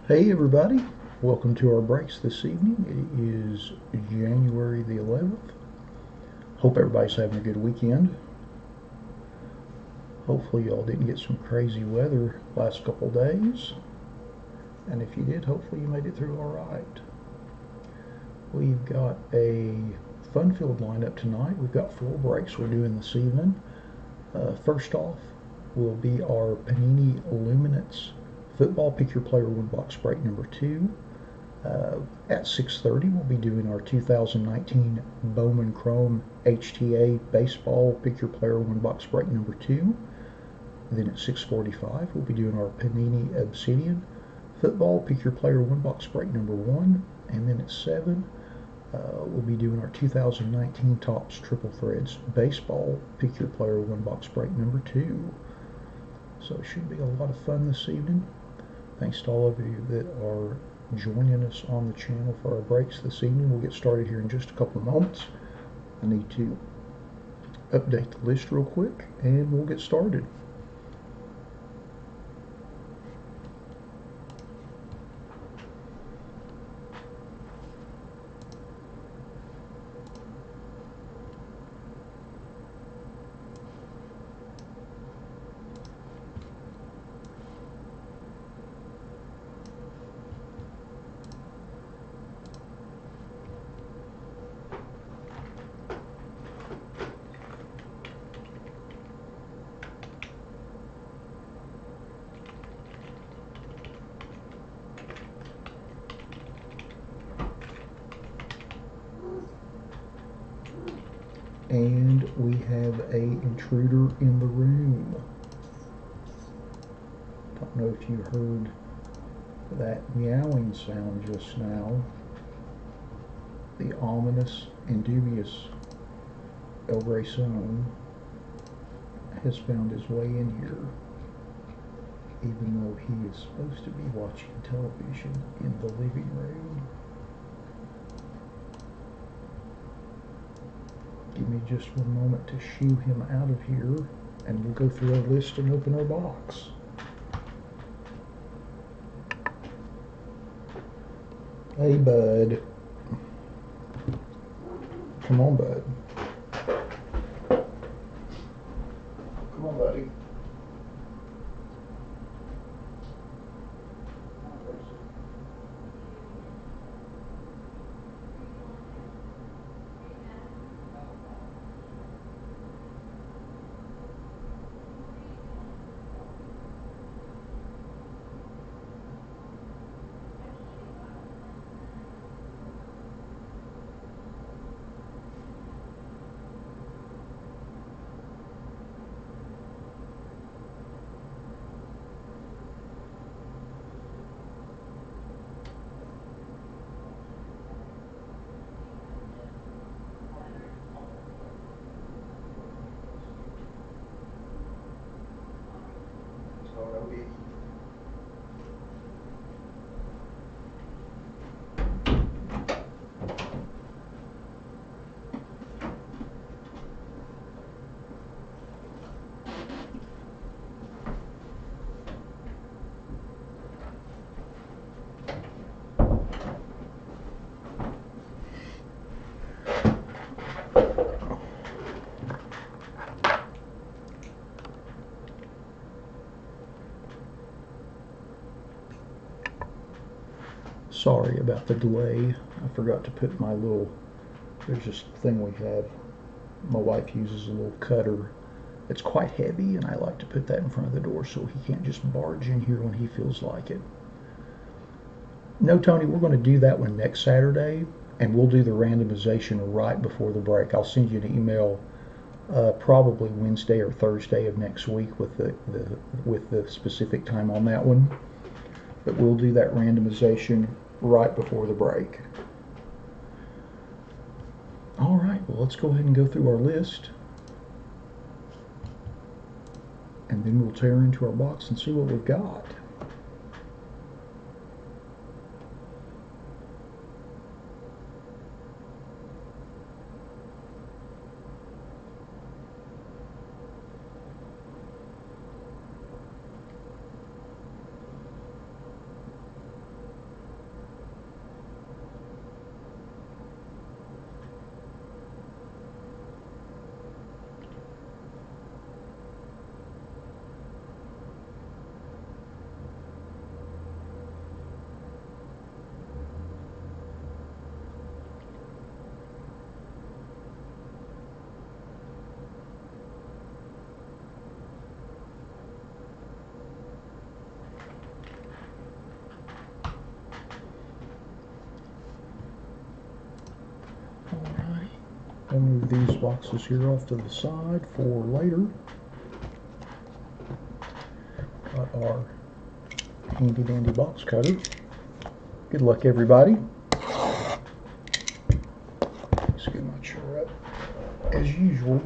Hey everybody, welcome to our breaks this evening. It is January the 11th. Hope everybody's having a good weekend. Hopefully y'all didn't get some crazy weather last couple days. And if you did, hopefully you made it through alright. We've got a fun-filled lineup tonight. We've got 4 breaks we're doing this evening. First off will be our Panini Luminance Football Pick Your Player 1 box break number 2. At 6:30 we'll be doing our 2019 Bowman Chrome HTA Baseball Pick Your Player 1 box break number 2. Then at 6:45 we'll be doing our Panini Obsidian Football Pick Your Player 1 box break number 1. And then at 7 we'll be doing our 2019 Topps Triple Threads Baseball Pick Your Player 1 box break number 2. So it should be a lot of fun this evening. Thanks to all of you that are joining us on the channel for our breaks this evening. We'll get started here in just a couple of moments. I need to update the list real quick and we'll get started. And we have a intruder in the room. Don't know if you heard that meowing sound just now. The ominous and dubious El Grayson has found his way in here, even though he is supposed to be watching television in the living room. Give me just one moment to shoo him out of here, and we'll go through our list and open our box. Hey, bud. Come on, bud. Come on, buddy. Sorry about the delay. I forgot to put my little, there's this thing we have. My wife uses a little cutter. It's quite heavy, and I like to put that in front of the door so he can't just barge in here when he feels like it. No, Tony, we're going to do that one next Saturday, and we'll do the randomization right before the break. I'll send you an email probably Wednesday or Thursday of next week with the specific time on that one. But we'll do that randomization right before the break. All right, well, let's go ahead and go through our list, and then we'll tear into our box and see what we've got. We'll move these boxes here off to the side for later. Got our handy dandy box cutter. Good luck, everybody. Let's get my chair up as usual.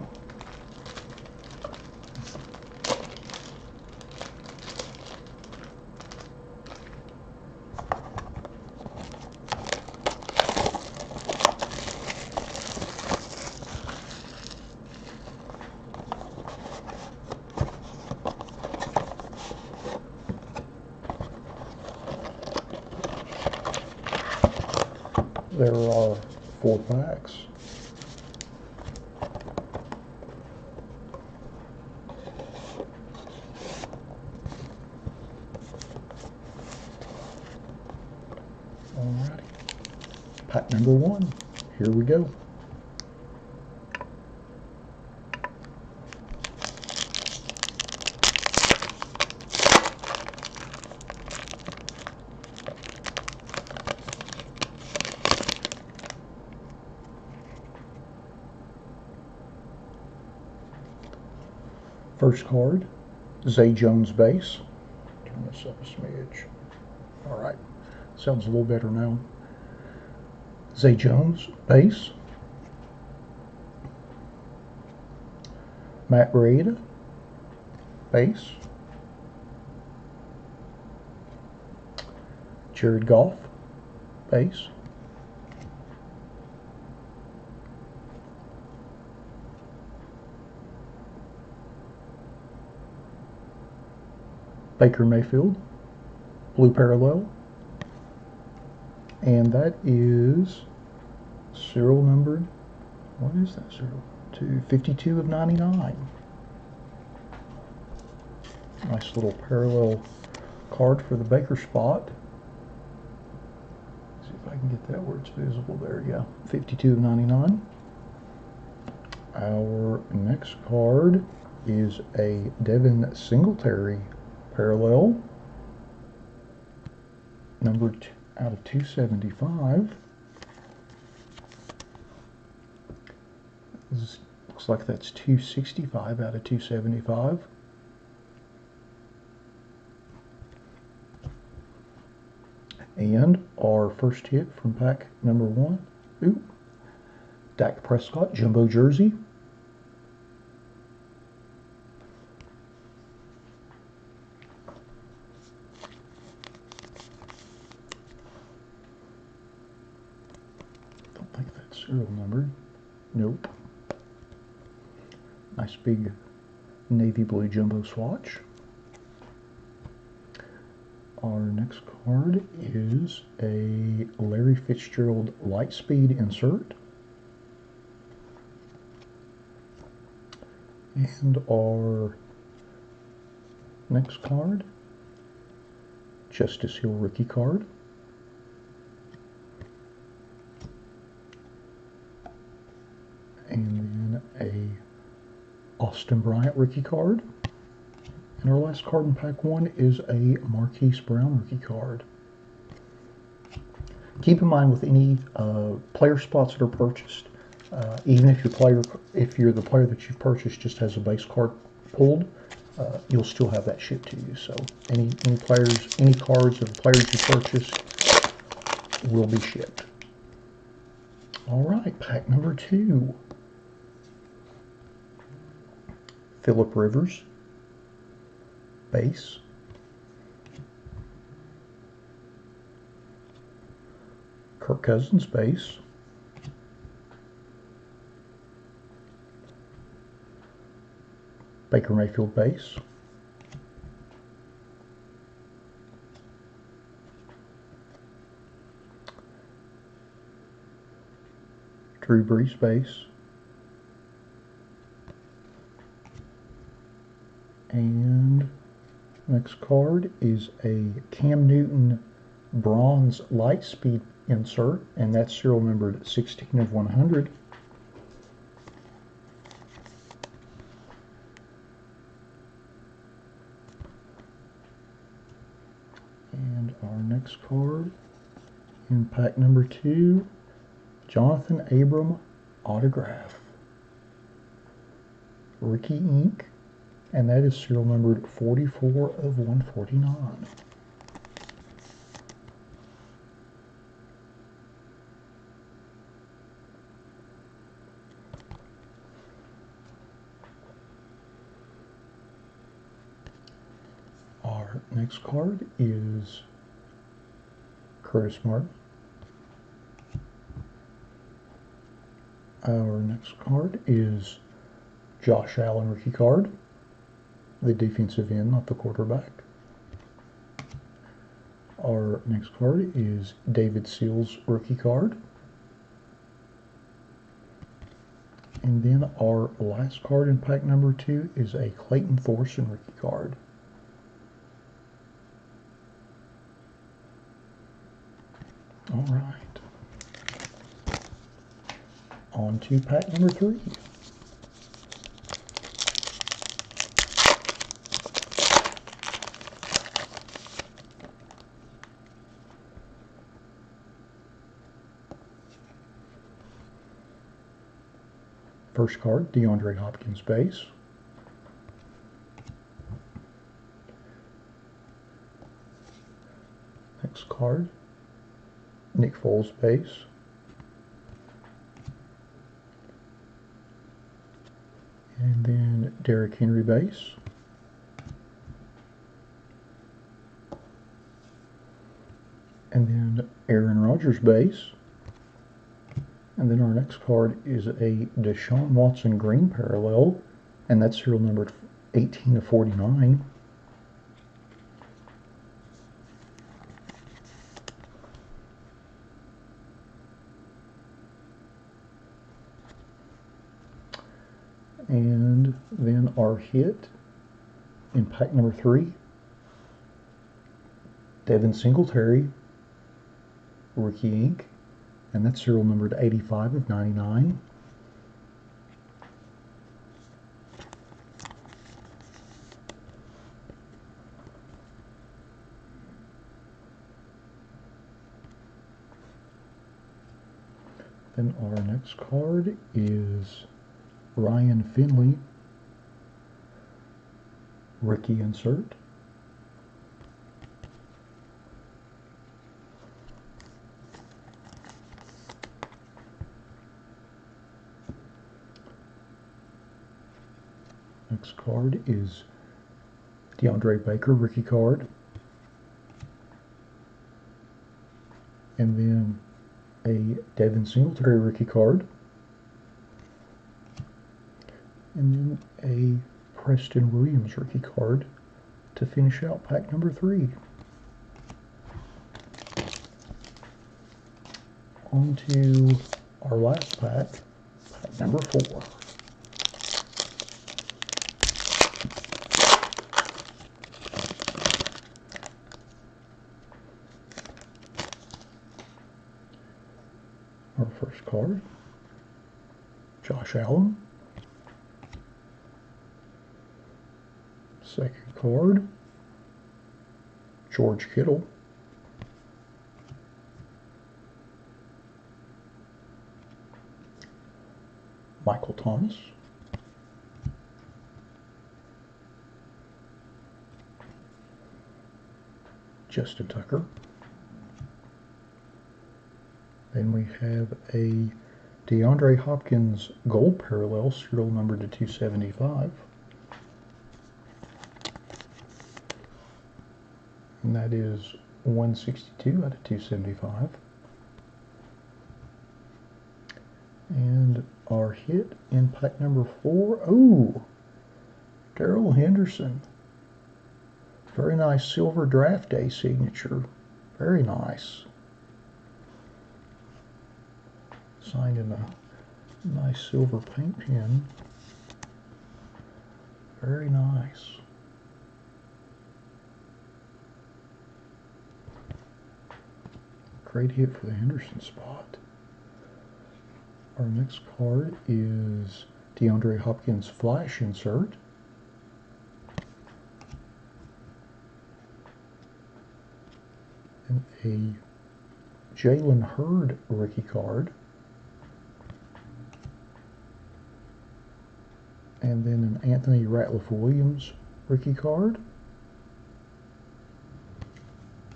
There are 4 packs. Alrighty. Pack number 1. Here we go. First card, Zay Jones base. Turn this up a smidge. Alright, sounds a little better now. Zay Jones base. Matt Breida base. Jared Goff base. Baker Mayfield, blue parallel, and that is serial numbered. What is that serial? 252 of 99. Nice little parallel card for the Baker spot. See if I can get that where it's visible. There, yeah, 52 of 99. Our next card is a Devin Singletary parallel, numbered out of 275. This looks like that's 265 out of 275. And our first hit from pack number 1. Ooh, Dak Prescott jumbo jersey. Don't think that's serial numbered. Nope. Nice big navy blue jumbo swatch. Our next card is a Larry Fitzgerald Lightspeed insert. And our next card, Justice Hill rookie card. And then a Austin Bryant rookie card. And our last card in pack 1 is a Marquise Brown rookie card. Keep in mind with any player spots that are purchased, even if you're the player that you've purchased just has a base card pulled, you'll still have that shipped to you. So any cards of the players you purchased will be shipped. All right, pack number 2. Phillip Rivers base. Kirk Cousins base. Baker Mayfield base. Drew Brees base. And next card is a Cam Newton bronze Lightspeed insert, and that's serial numbered 16 of 100. And our next card in pack number 2, Jonathan Abram autograph. Rookie Ink, and that is serial numbered 44 of 149. Our next card is Curtis Martin. Our next card is Josh Allen rookie card, the defensive end, not the quarterback. Our next card is David Seals rookie card. And then our last card in pack number 2 is a Clayton Thorson rookie card. All right. On to pack number 3. First card, DeAndre Hopkins base. Next card, Nick Foles base. And then Derrick Henry base. And then Aaron Rodgers base. And then our next card is a Deshaun Watson green parallel, and that's serial numbered 18 of 49. And then our hit in pack number 3, Devin Singletary, rookie ink, and that's serial numbered 85 of 99. Then our next card is Ryan Finley, rookie insert. Next card is DeAndre Baker rookie card. And then a Devin Singletary rookie card. And then a Preston Williams rookie card to finish out pack number 3. On to our last pack, pack number 4. Our first card, Josh Allen. Second card, George Kittle. Michael Thomas. Justin Tucker. Then we have a DeAndre Hopkins gold parallel, serial number to 275. And that is 162 out of 275. And our hit in pack number 4, oh, Darrell Henderson. Very nice silver draft day signature. Very nice. Signed in a nice silver paint pen. Very nice. Great hit for the Henderson spot. Our next card is DeAndre Hopkins flash insert. And a Jalen Hurd rookie card. and then an Anthony Ratliff-Williams rookie card.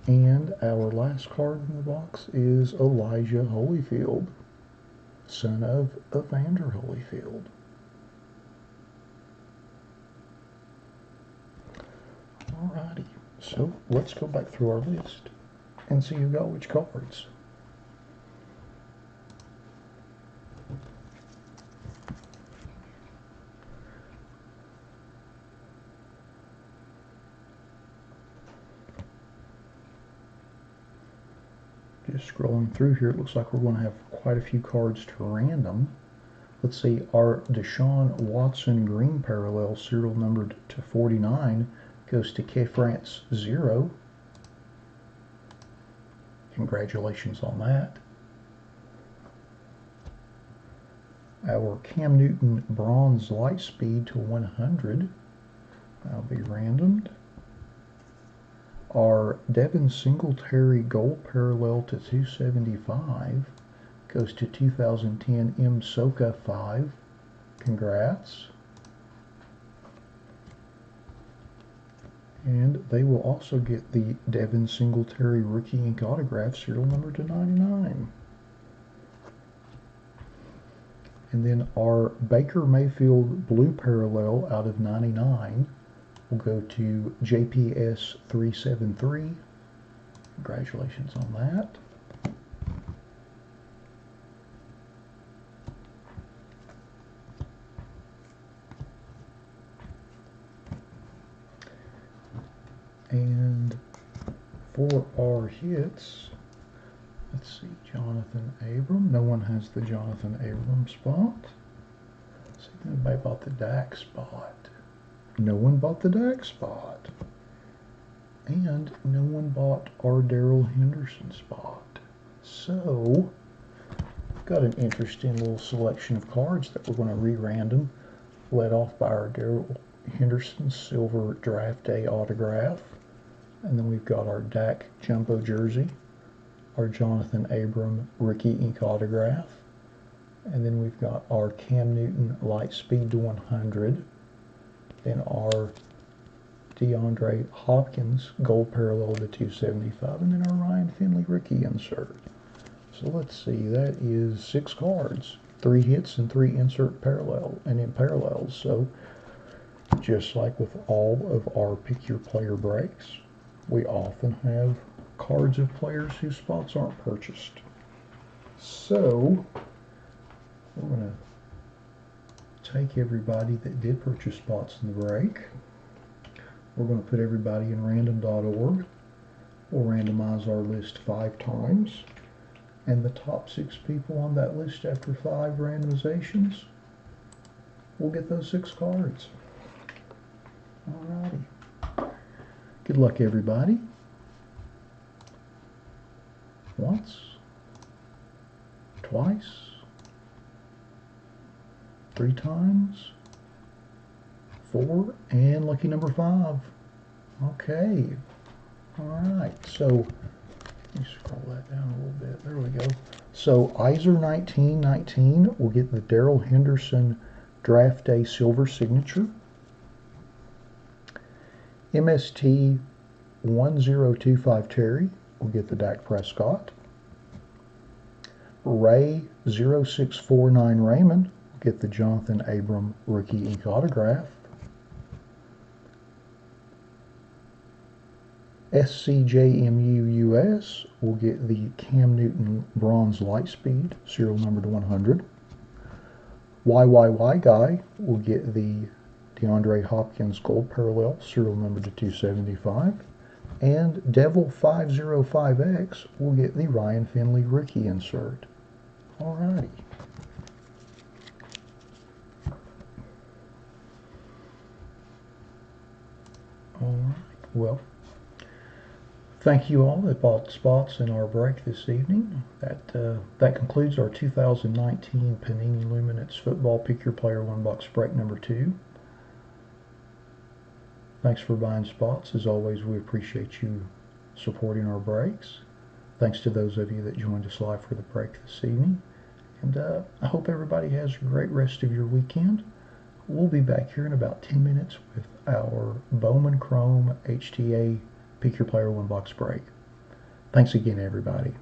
And our last card in the box is Elijah Holyfield, son of Evander Holyfield. Alrighty, so let's go back through our list and see who got which cards. Just scrolling through here, it looks like we're going to have quite a few cards to random. Let's see, our Deshaun Watson green parallel, serial numbered to 49, goes to K France 0. Congratulations on that. Our Cam Newton bronze light speed to 100. That'll be randomed. Our Devin Singletary gold parallel to 275 goes to 2010 M. Soka 5. Congrats. And they will also get the Devin Singletary rookie ink autograph, serial number to 99. And then our Baker Mayfield blue parallel out of 99 will go to JPS 373. Congratulations on that. And for our hits, let's see, Jonathan Abram. No one has the Jonathan Abram spot. Let's see if anybody bought the Dak spot. No one bought the Dak spot. And no one bought our Darrell Henderson spot. So, got an interesting little selection of cards that we're going to re-random, led off by our Darrell Henderson silver draft day autograph. And then we've got our Dak jumbo jersey, our Jonathan Abram rookie ink autograph, and then we've got our Cam Newton light speed to 100, then our DeAndre Hopkins gold parallel to 275, and then our Ryan Finley rookie insert. So let's see, that is 6 cards, 3 hits and 3 insert parallel and in parallels. So just like with all of our pick your player breaks, we often have cards of players whose spots aren't purchased. So we're going to take everybody that did purchase spots in the break. We're going to put everybody in random.org. We'll randomize our list 5 times. And the top 6 people on that list after 5 randomizations will get those 6 cards. Alrighty. Good luck, everybody. Once, twice, 3 times, 4, and lucky number 5. Okay. Alright, so let me scroll that down a little bit. There we go. So Iser1919 will get the Darrell Henderson Draft Day Silver Signature. MST 1025 Terry will get the Dak Prescott. Ray 0649 Raymond will get the Jonathan Abram rookie ink autograph. SCJMUUS will get the Cam Newton bronze light speed, serial number to 100. YYY Guy will get the DeAndre Hopkins gold parallel, serial number to 275. And Devil505X will get the Ryan Finley rookie insert. Alrighty. Alright, well, thank you all that bought spots in our break this evening. That concludes our 2019 Panini Luminance Football Pick Your Player 1 box break number 2. Thanks for buying spots. As always, we appreciate you supporting our breaks. Thanks to those of you that joined us live for the break this evening. And I hope everybody has a great rest of your weekend. We'll be back here in about 10 minutes with our Bowman Chrome HTA Pick Your Player One box break. Thanks again, everybody.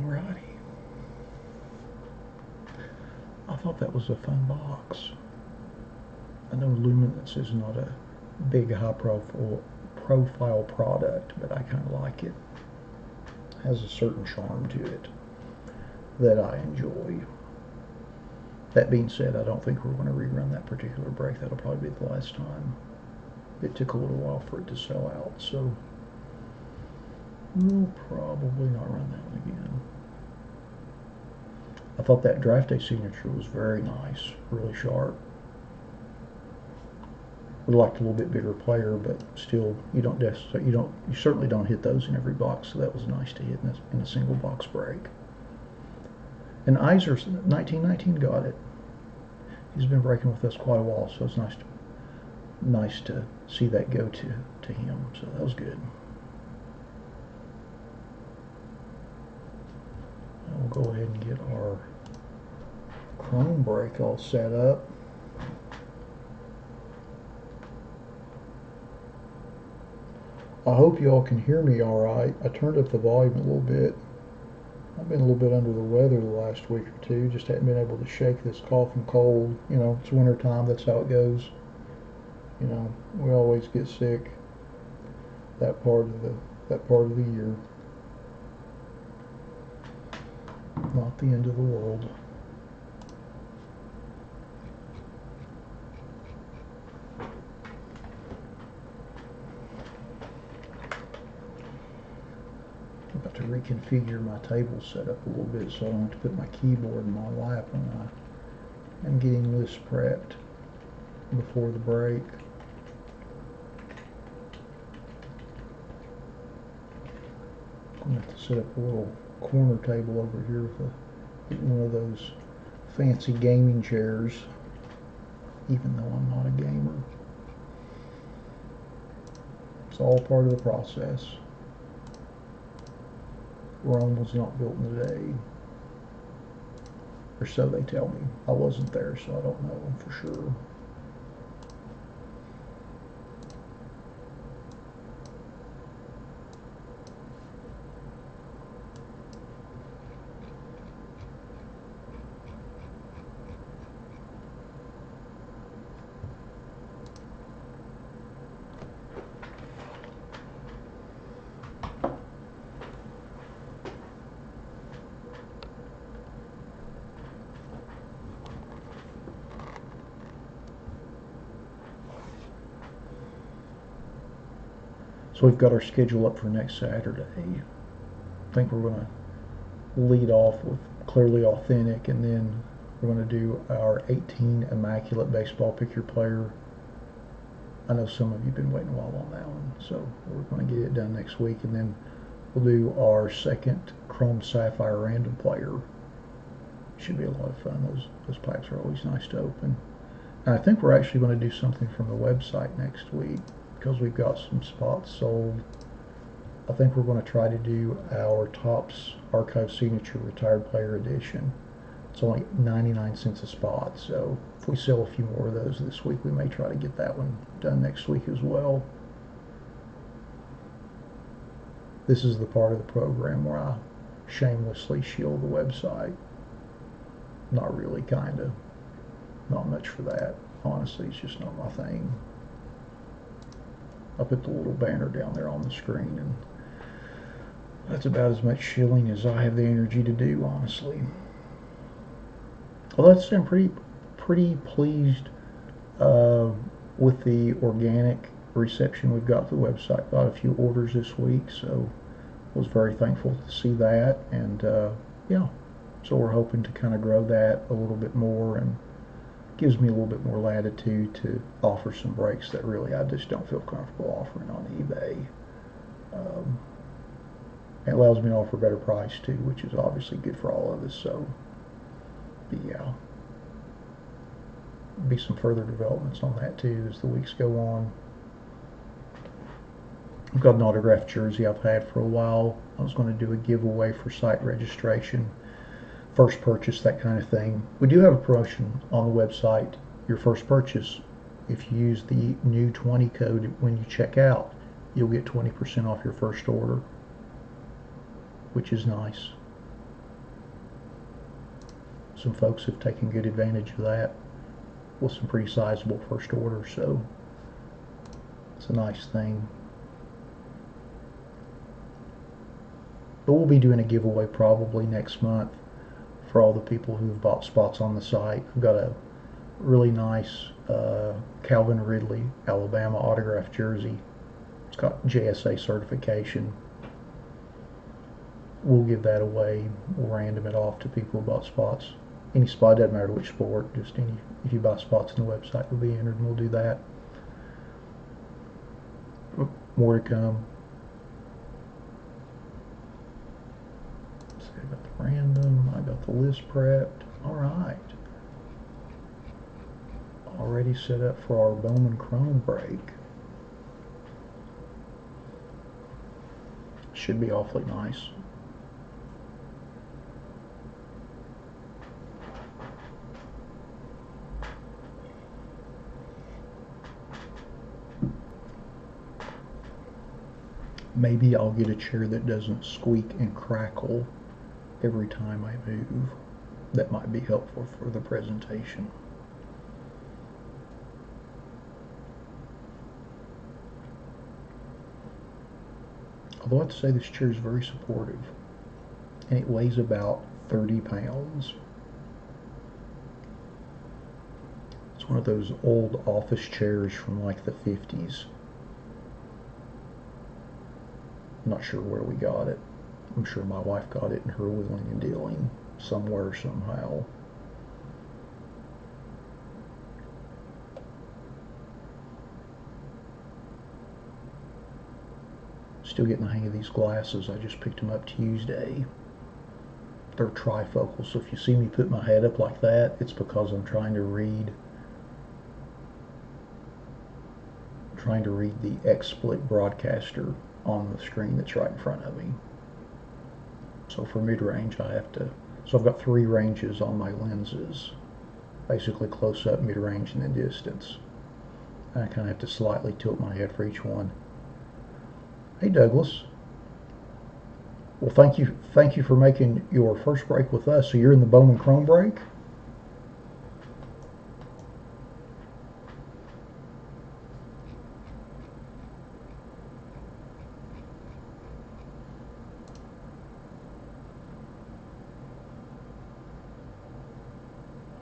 Alrighty. I thought that was a fun box. I know Luminance is not a big high profile product, but I kind of like it. It has a certain charm to it that I enjoy. That being said, I don't think we're going to rerun that particular break. That'll probably be the last time. It took a little while for it to sell out, so we'll probably not run that one again. I thought that draft day signature was very nice, really sharp. Would have liked a little bit bigger player, but still, you certainly don't hit those in every box. So that was nice to hit in a single box break. And Iser 1919 got it. He's been breaking with us quite a while, so it's nice to see that go to him. So that was good. We'll go ahead and get our Chrome break all set up. I hope you all can hear me all right. I turned up the volume a little bit. I've been a little bit under the weather the last week or two. Just haven't been able to shake this cough and cold. You know, it's winter time. That's how it goes. You know, we always get sick that part of the year. Not the end of the world. I'm about to reconfigure my table setup a little bit so I don't have to put my keyboard in my lap when I'm getting this prepped before the break. I'm going to have to set up a little corner table over here with one of those fancy gaming chairs, even though I'm not a gamer. It's all part of the process. Rome was not built in a day, or so they tell me. I wasn't there, so I don't know for sure. So we've got our schedule up for next Saturday. I think we're going to lead off with Clearly Authentic, and then we're going to do our 18 Immaculate Baseball Pick Your Player. I know some of you have been waiting a while on that one, so we're going to get it done next week, and then we'll do our second Chrome Sapphire Random Player. Should be a lot of fun. Those packs are always nice to open. And I think we're actually going to do something from the website next week, because we've got some spots sold. I think we're going to try to do our Topps Archive Signature Retired Player Edition. It's only 99 cents a spot, so if we sell a few more of those this week, we may try to get that one done next week as well. This is the part of the program where I shamelessly shield the website. Not really, kinda. Not much for that. Honestly, it's just not my thing. I put the little banner down there on the screen, and that's about as much shilling as I have the energy to do, honestly. Well, that's been pretty pleased with the organic reception we've got to the website. Got a few orders this week, so was very thankful to see that. And yeah, so we're hoping to kind of grow that a little bit more, and gives me a little bit more latitude to offer some brakes that really I just don't feel comfortable offering on eBay. It allows me to offer a better price too, which is obviously good for all of us. So, but yeah, be some further developments on that too as the weeks go on. I've got an autographed jersey I've had for a while. I was going to do a giveaway for site registration, first purchase, that kind of thing. We do have a promotion on the website. Your first purchase, if you use the new 20 code when you check out, you'll get 20% off your first order, which is nice. Some folks have taken good advantage of that with some pretty sizable first orders, so it's a nice thing. But we'll be doing a giveaway probably next month for all the people who've bought spots on the site. We've got a really nice Calvin Ridley, Alabama autographed jersey. It's got JSA certification. We'll give that away. We'll random it off to people who bought spots. Any spot, doesn't matter which sport, just any, if you buy spots on the website, will be entered, and we'll do that. More to come. I got the random, I got the list prepped. Alright. Already set up for our Bowman Chrome break. Should be awfully nice. Maybe I'll get a chair that doesn't squeak and crackle every time I move. That might be helpful for the presentation. Although I'd say this chair is very supportive, and it weighs about 30 pounds. It's one of those old office chairs from like the 50s. I'm not sure where we got it. I'm sure my wife got it in her wheeling and dealing somewhere, somehow. Still getting the hang of these glasses. I just picked them up Tuesday. They're trifocal, so if you see me put my head up like that, it's because I'm trying to read the XSplit broadcaster on the screen that's right in front of me. So for mid-range, so I've got 3 ranges on my lenses, basically close up, mid-range, and then distance. And I kind of have to slightly tilt my head for each one. Hey Douglas. Well, thank you for making your first break with us. So you're in the Bowman Chrome break?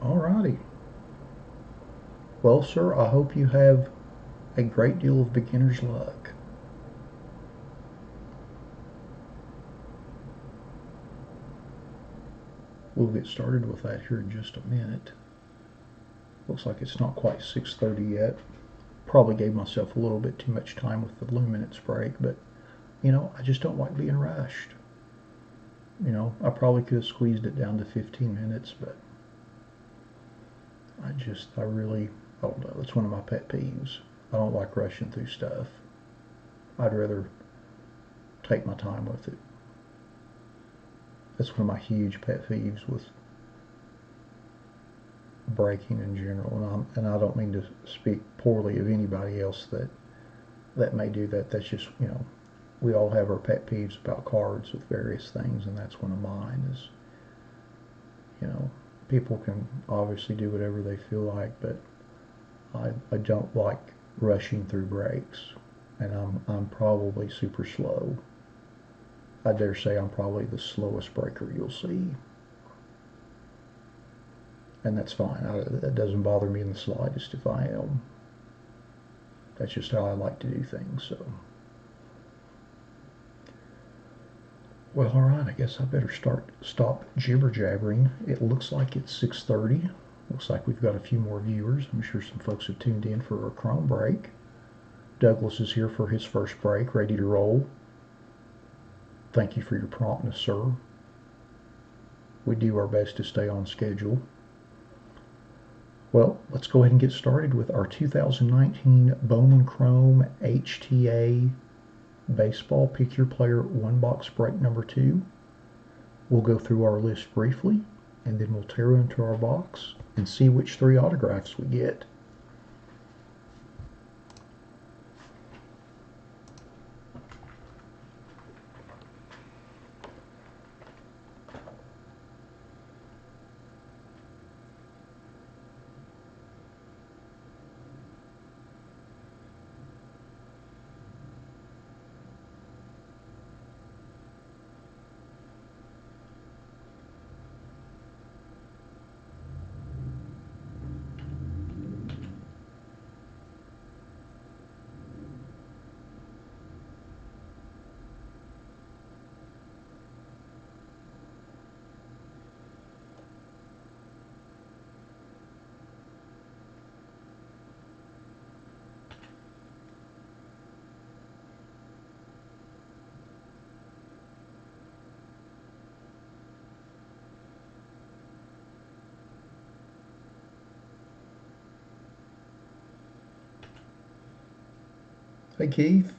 Alrighty. Well, sir, I hope you have a great deal of beginner's luck. We'll get started with that here in just a minute. Looks like it's not quite 6:30 yet. Probably gave myself a little bit too much time with the luminance break, but you know, I just don't like being rushed. You know, I probably could have squeezed it down to 15 minutes, but I really, oh no, that's one of my pet peeves. I don't like rushing through stuff. I'd rather take my time with it. That's one of my huge pet peeves with braking in general, and I don't mean to speak poorly of anybody else that may do that. That's just, you know, we all have our pet peeves about cards with various things, and that's one of mine is, you know, people can obviously do whatever they feel like, but I don't like rushing through brakes, and I'm probably super slow. I dare say I'm probably the slowest braker you'll see. And that's fine. That doesn't bother me in the slightest if I am. That's just how I like to do things, so. Well, all right, I guess I better stop jibber-jabbering. It looks like it's 6:30. Looks like we've got a few more viewers. I'm sure some folks have tuned in for a Chrome break. Douglas is here for his first break, ready to roll. Thank you for your promptness, sir. We do our best to stay on schedule. Well, let's go ahead and get started with our 2019 Bowman Chrome HTA Baseball Pick Your Player one box break number 2. We'll go through our list briefly, and then we'll tear into our box and see which 3 autographs we get. Hey, Keith.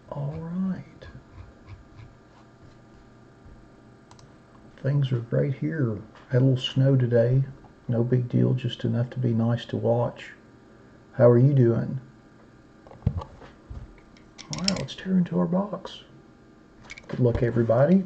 All right. Things are great here. Had a little snow today. No big deal, just enough to be nice to watch. How are you doing? All right, let's tear into our box. Good luck, everybody.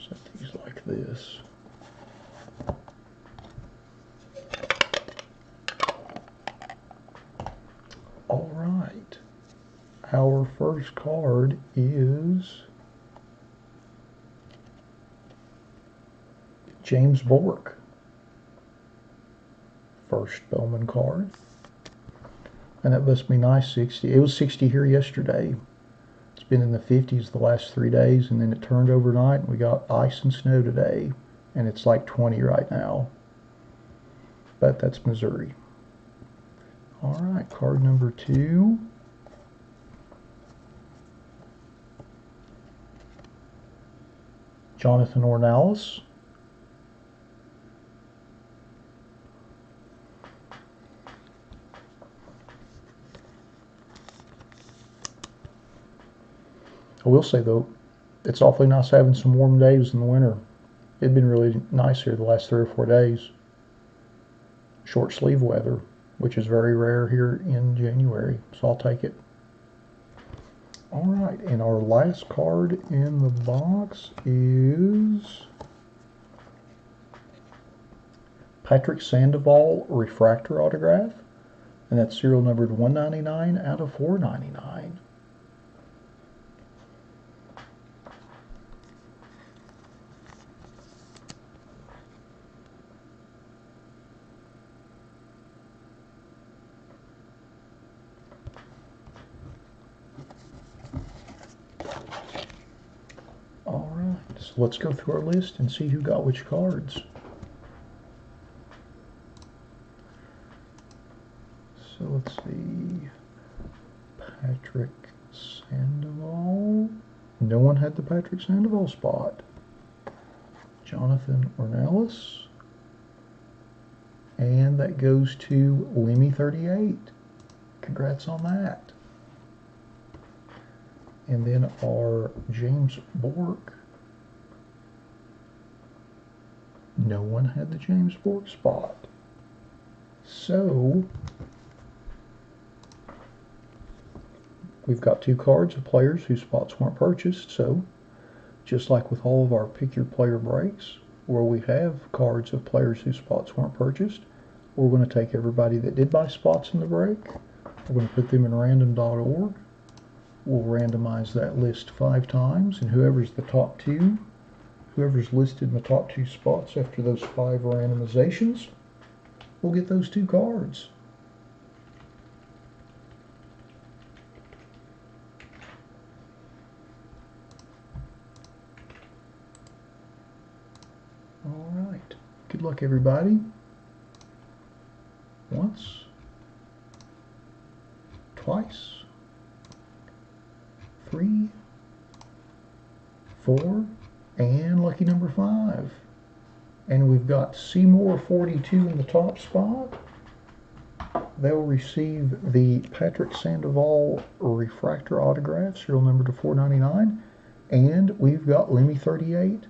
Set these like this. All right. Our first card is James Bork. First Bowman card. And that must be nice, 60. It was 60 here yesterday. It's been in the 50s the last 3 days, and then it turned overnight, and we got ice and snow today, and it's like 20 right now. But that's Missouri. All right, card number 2. Jonathan Ornelas. I will say, though, it's awfully nice having some warm days in the winter. It's been really nice here the last 3 or 4 days. Short sleeve weather, which is very rare here in January, so I'll take it. All right, and our last card in the box is Patrick Sandoval refractor autograph, and that's serial numbered 199 out of 499. All right, so let's go through our list and see who got which cards. So let's see, Patrick Sandoval. No one had the Patrick Sandoval spot. Jonathan Ornelas. And that goes to Lemmy38. Congrats on that. And then our James Bork. No one had the James Bork spot. So we've got 2 cards of players whose spots weren't purchased. So just like with all of our Pick Your Player breaks, where we have cards of players whose spots weren't purchased, we're going to take everybody that did buy spots in the break. We're going to put them in random.org. We'll randomize that list 5 times, and whoever's the top 2, whoever's listed in the top 2 spots after those 5 randomizations, will get those 2 cards. All right. Good luck, everybody. Once, twice, 3, 4, and lucky number 5. And we've got Seymour 42 in the top spot. They'll receive the Patrick Sandoval refractor autograph, serial number to 499. And we've got Lemmy 38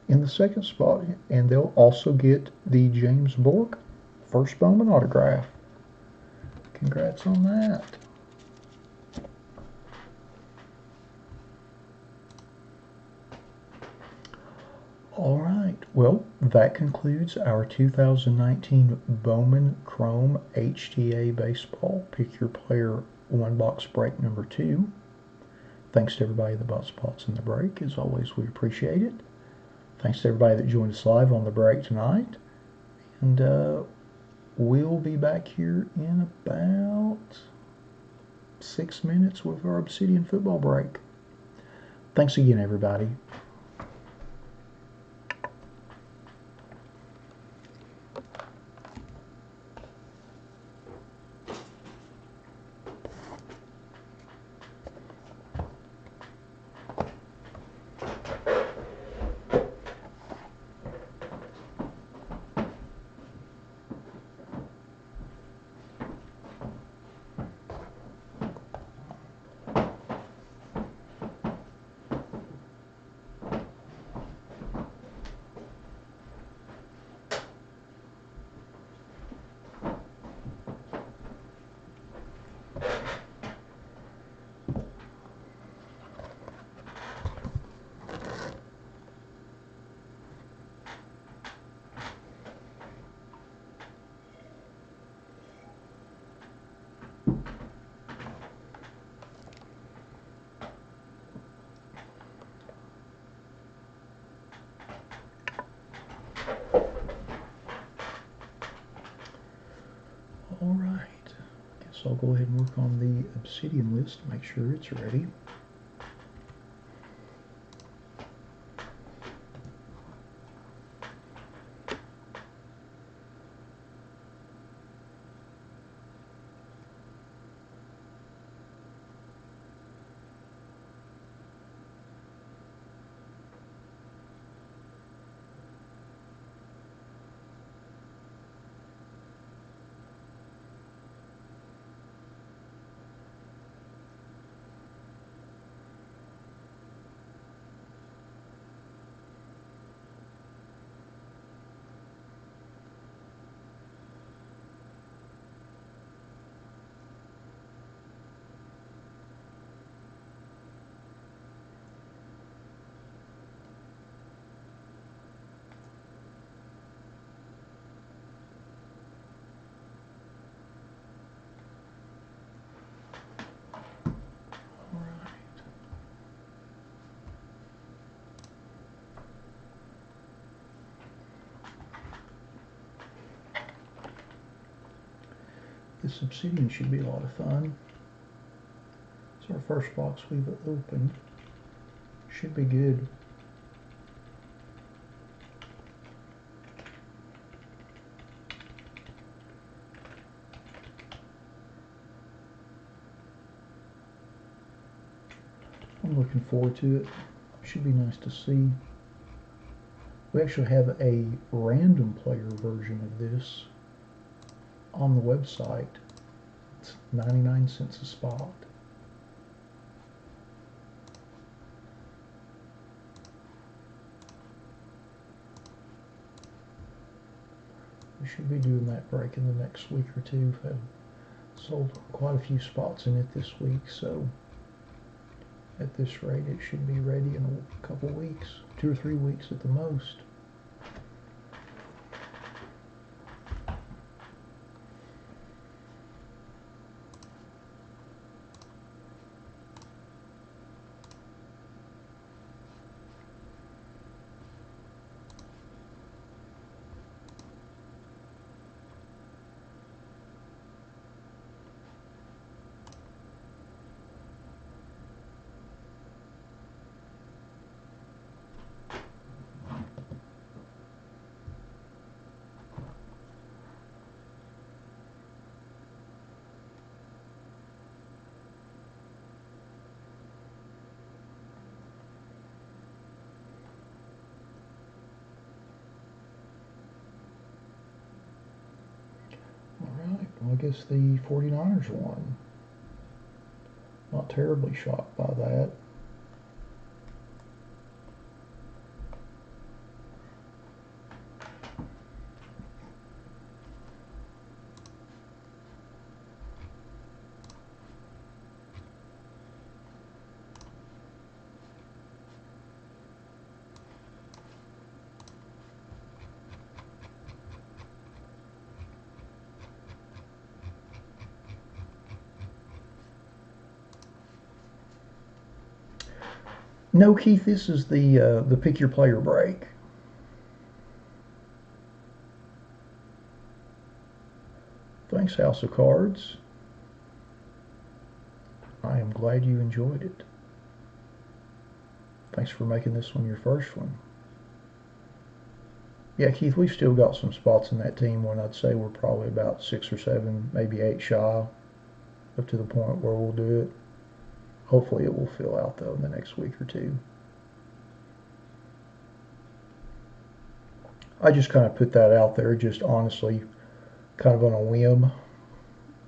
in the second spot, and they'll also get the James Bork first Bowman autograph. Congrats on that. All right, well, that concludes our 2019 Bowman Chrome HTA Baseball Pick Your Player 1-box break number 2. Thanks to everybody that bought spots in the break. As always, we appreciate it. Thanks to everybody that joined us live on the break tonight. And we'll be back here in about 6 minutes with our Obsidian football break. Thanks again, everybody. All right, guess I'll go ahead and work on the Obsidian list to make sure it's ready. This obsidian should be a lot of fun. It's our first box we've opened. Should be good. I'm looking forward to it. Should be nice to see. We actually have a random player version of this on the website. It's 99 cents a spot. We should be doing that break in the next week or two. We've had sold quite a few spots in it this week, so at this rate it should be ready in a couple weeks, 2 or 3 weeks at the most. Alright, well I guess the 49ers won. Not terribly shocked by that. No, Keith, this is the pick your player break. Thanks, House of Cards. I am glad you enjoyed it. Thanks for making this one your first one. Yeah, Keith, we've still got some spots in that team when I'd say we're probably about 6 or 7, maybe 8 shy, up to the point where we'll do it. Hopefully it will fill out, though, in the next week or two. I just kind of put that out there, just honestly, kind of on a whim.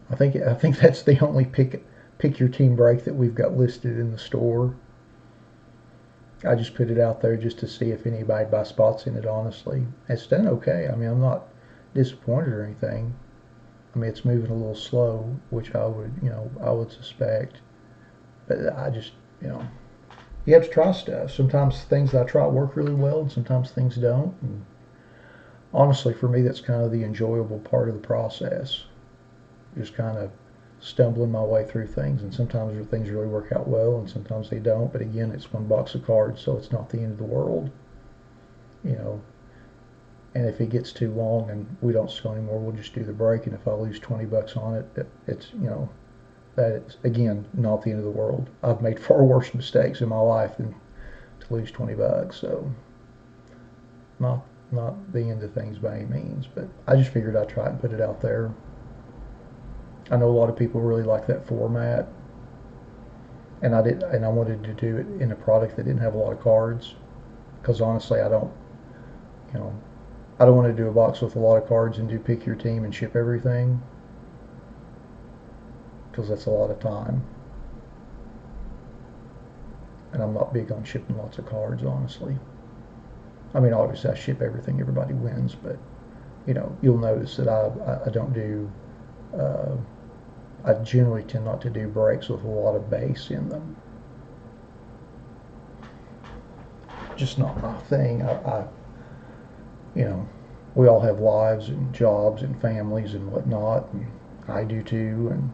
I think that's the only pick your team break that we've got listed in the store. I just put it out there just to see if anybody buy spots in it, honestly. It's done okay. I mean, I'm not disappointed or anything. I mean, it's moving a little slow, which I would suspect. But I just, you have to try stuff. Sometimes things that I try work really well, and sometimes things don't. And honestly, for me, that's kind of the enjoyable part of the process. Just kind of stumbling my way through things, and sometimes things really work out well, and sometimes they don't. But again, it's one box of cards, so it's not the end of the world, And if it gets too long and we don't sell anymore, we'll just do the break. And if I lose $20 on it, it's that is, again, not the end of the world. I've made far worse mistakes in my life than to lose $20, so not the end of things by any means. But I just figured I'd try and put it out there. I know a lot of people really like that format, and I wanted to do it in a product that didn't have a lot of cards, because honestly, I don't want to do a box with a lot of cards and do pick your team and ship everything, because that's a lot of time, and I'm not big on shipping lots of cards, honestly. I mean, obviously I ship everything, everybody wins, but you'll notice that I don't do I generally tend not to do breaks with a lot of base in them. Just not my thing. We all have lives and jobs and families and whatnot, and I do too, and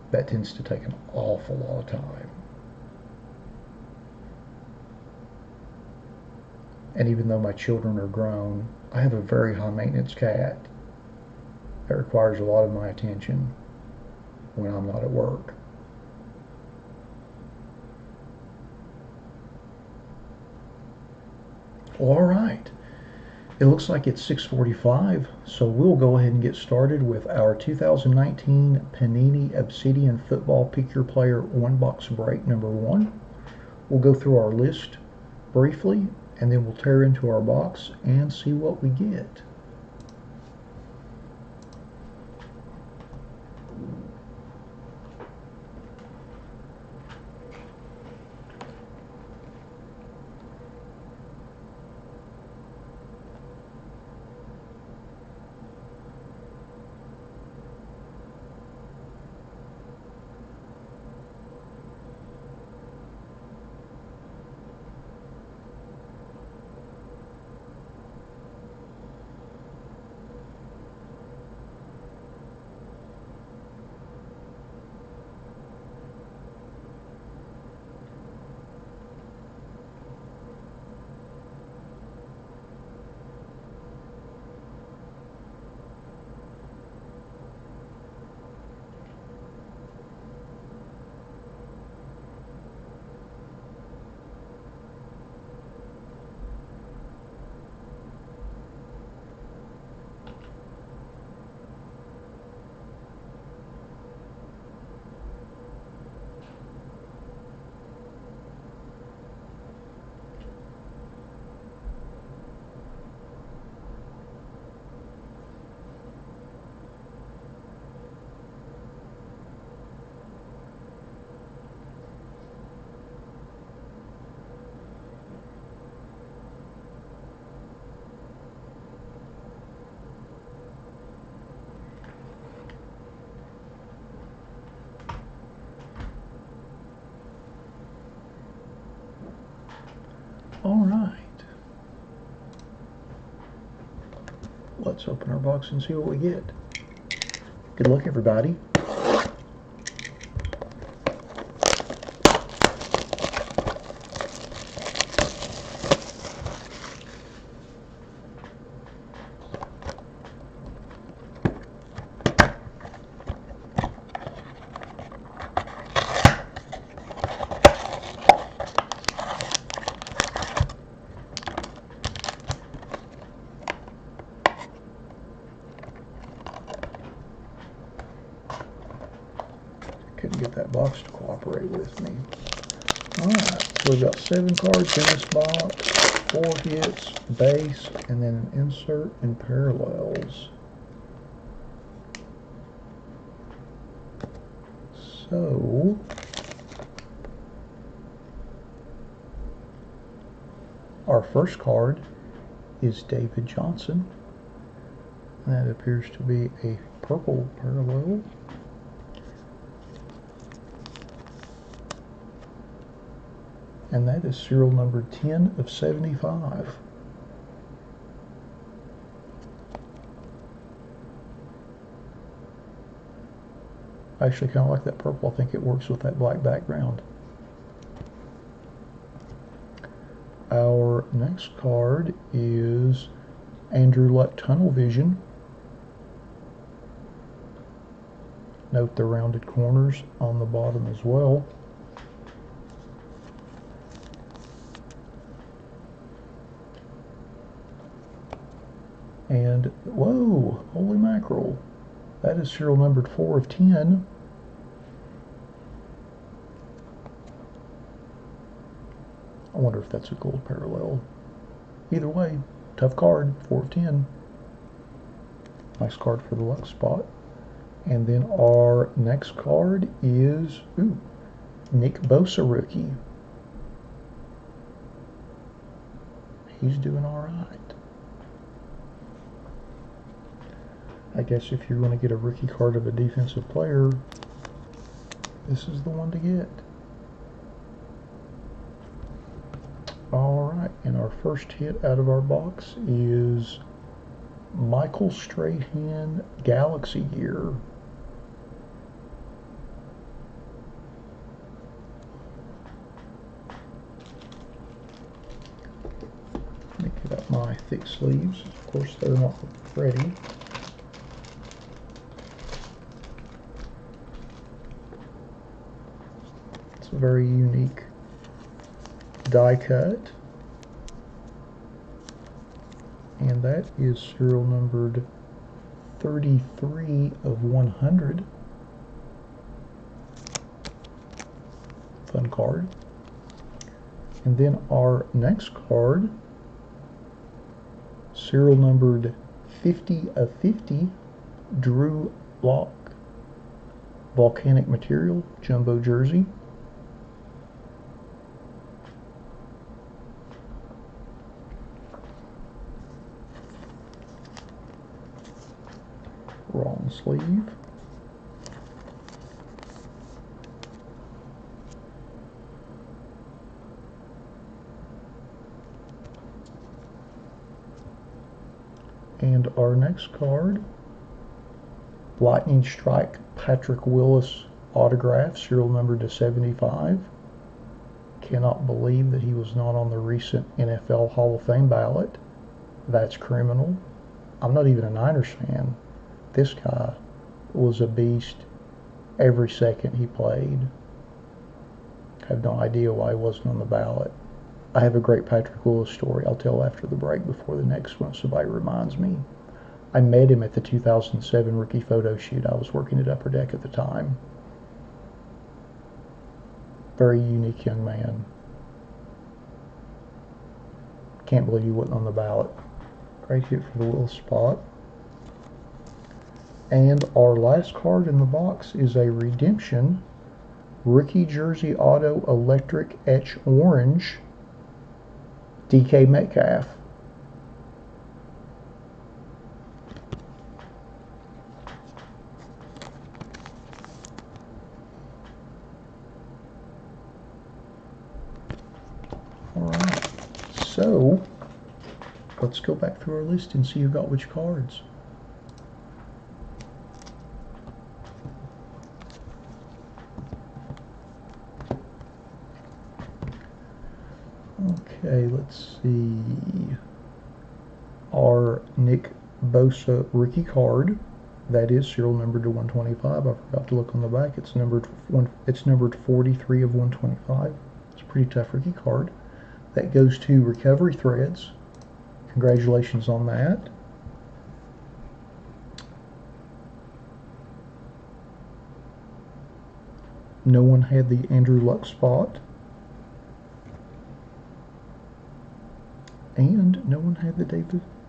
that tends to take an awful lot of time. And even though my children are grown, I have a very high maintenance cat. That requires a lot of my attention when I'm not at work. All right. It looks like it's 6:45, so we'll go ahead and get started with our 2019 Panini Obsidian Football Pick Your Player one box break number 1. We'll go through our list briefly, and then we'll tear into our box and see what we get. All right. Let's open our box and see what we get. Good luck, everybody. Couldn't get that box to cooperate with me. Alright, so we've got 7 cards in this box, 4 hits, base, and then an insert and parallels. So, our first card is David Johnson. That appears to be a purple parallel. And that is serial number 10 of 75. I actually kind of like that purple. I think it works with that black background. Our next card is Andrew Luck Tunnel Vision. Note the rounded corners on the bottom as well. And, whoa, holy mackerel. That is serial numbered 4 of 10. I wonder if that's a gold parallel. Either way, tough card, 4 of 10. Nice card for the luck spot. And then our next card is, Nick Bosa rookie. He's doing all right. I guess if you're going to get a rookie card of a defensive player, this is the one to get. Alright, and our first hit out of our box is Michael Strahan Galaxy Gear. Let me get out my thick sleeves. Of course, they're not ready. a very unique die cut. And that is serial numbered 33 of 100. Fun card. And then our next card, serial numbered 50 of 50, Drew Lock, volcanic material, jumbo jersey. Wrong sleeve. And our next card, Lightning Strike Patrick Willis autograph, serial number to 75. Cannot believe that he was not on the recent NFL Hall of Fame ballot. That's criminal. I'm not even a Niners fan. This guy was a beast every second he played. I have no idea why he wasn't on the ballot. I have a great Patrick Willis story I'll tell after the break before the next one if somebody reminds me. I met him at the 2007 rookie photo shoot. I was working at Upper Deck at the time. Very unique young man. Can't believe he wasn't on the ballot. Great hit for the Willis spot. And our last card in the box is a redemption rookie jersey auto electric etch orange DK Metcalf. Alright, so let's go back through our list and see who got which cards. Okay, let's see. Our Nick Bosa rookie card, that is serial numbered to 125. I forgot to look on the back. It's numbered 43 of 125. It's a pretty tough rookie card. That goes to Recovery Threads. Congratulations on that. No one had the Andrew Luck spot. And no one had the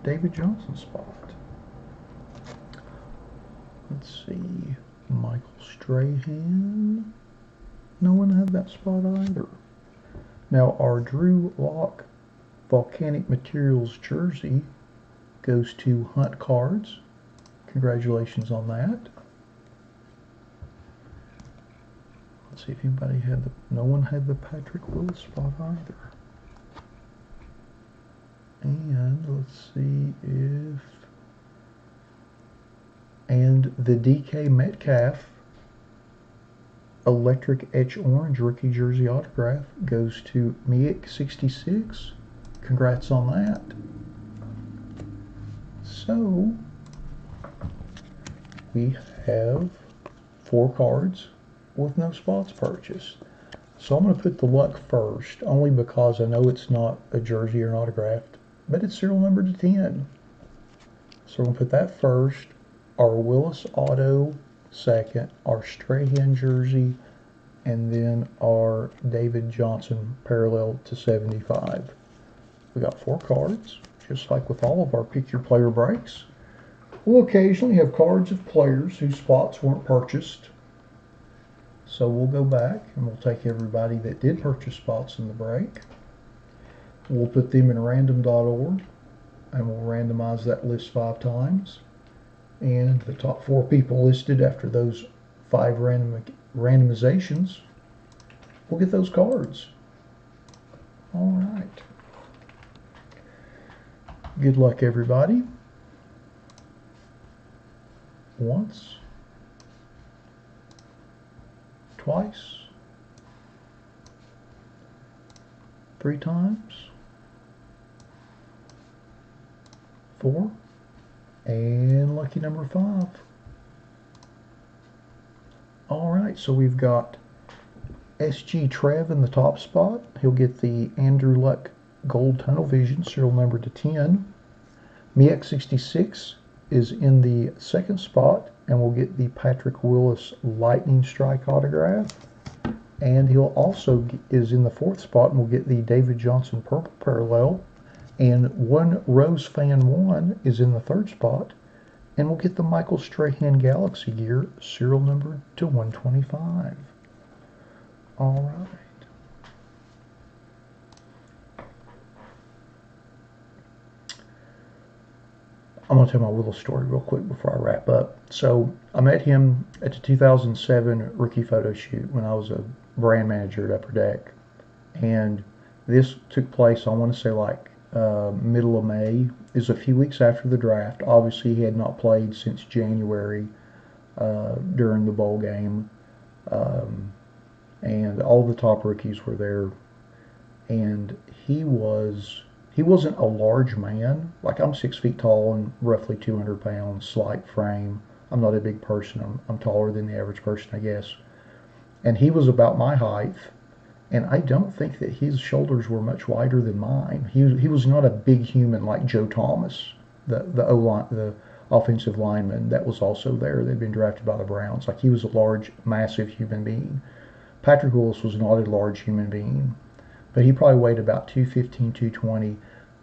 David Johnson spot. Let's see. Michael Strahan. No one had that spot either. Now our Drew Lock Volcanic Materials jersey goes to Hunt Cards. Congratulations on that. Let's see if anybody had the... No one had the Patrick Willis spot either. And let's see if... And the DK Metcalf Electric Etch Orange rookie jersey autograph goes to Miek66. Congrats on that. So, we have 4 cards with no spots purchased. So I'm going to put the Luck first, only because I know it's not a jersey or an autograph, but it's serial number to 10. So we're going to put that first, our Willis auto second, our Strahan jersey, and then our David Johnson parallel to 75. We got 4 cards, just like with all of our Pick Your Player breaks. We'll occasionally have cards of players whose spots weren't purchased. So we'll go back and we'll take everybody that did purchase spots in the break. We'll put them in random.org and we'll randomize that list 5 times. And the top 4 people listed after those 5 randomizations will get those cards. All right. Good luck, everybody. Once, twice, 3 times, 4, and lucky number 5. All right, so we've got SG Trev in the top spot. He'll get the Andrew Luck Gold Tunnel Vision, serial number to 10. MEX66 is in the second spot and will get the Patrick Willis Lightning Strike autograph. And he'll also is in the fourth spot and will get the David Johnson Purple Parallel. And One Rose Fan 1 is in the third spot and will get the Michael Strahan Galaxy Gear, serial number to 125. All right. I'm going to tell my little story real quick before I wrap up. So I met him at the 2007 rookie photo shoot when I was a brand manager at Upper Deck. And this took place, I want to say like middle of May. It was a few weeks after the draft. Obviously he had not played since January during the bowl game. And all the top rookies were there. And he wasn't a large man. Like, I'm 6 feet tall and roughly 200 pounds, slight frame. I'm not a big person. I'm taller than the average person, I guess. And he was about my height, and I don't think that his shoulders were much wider than mine. He was not a big human like Joe Thomas, the offensive lineman that was also there. They'd been drafted by the Browns. Like, he was a large, massive human being. Patrick Willis was not a large human being, but he probably weighed about 215, 220.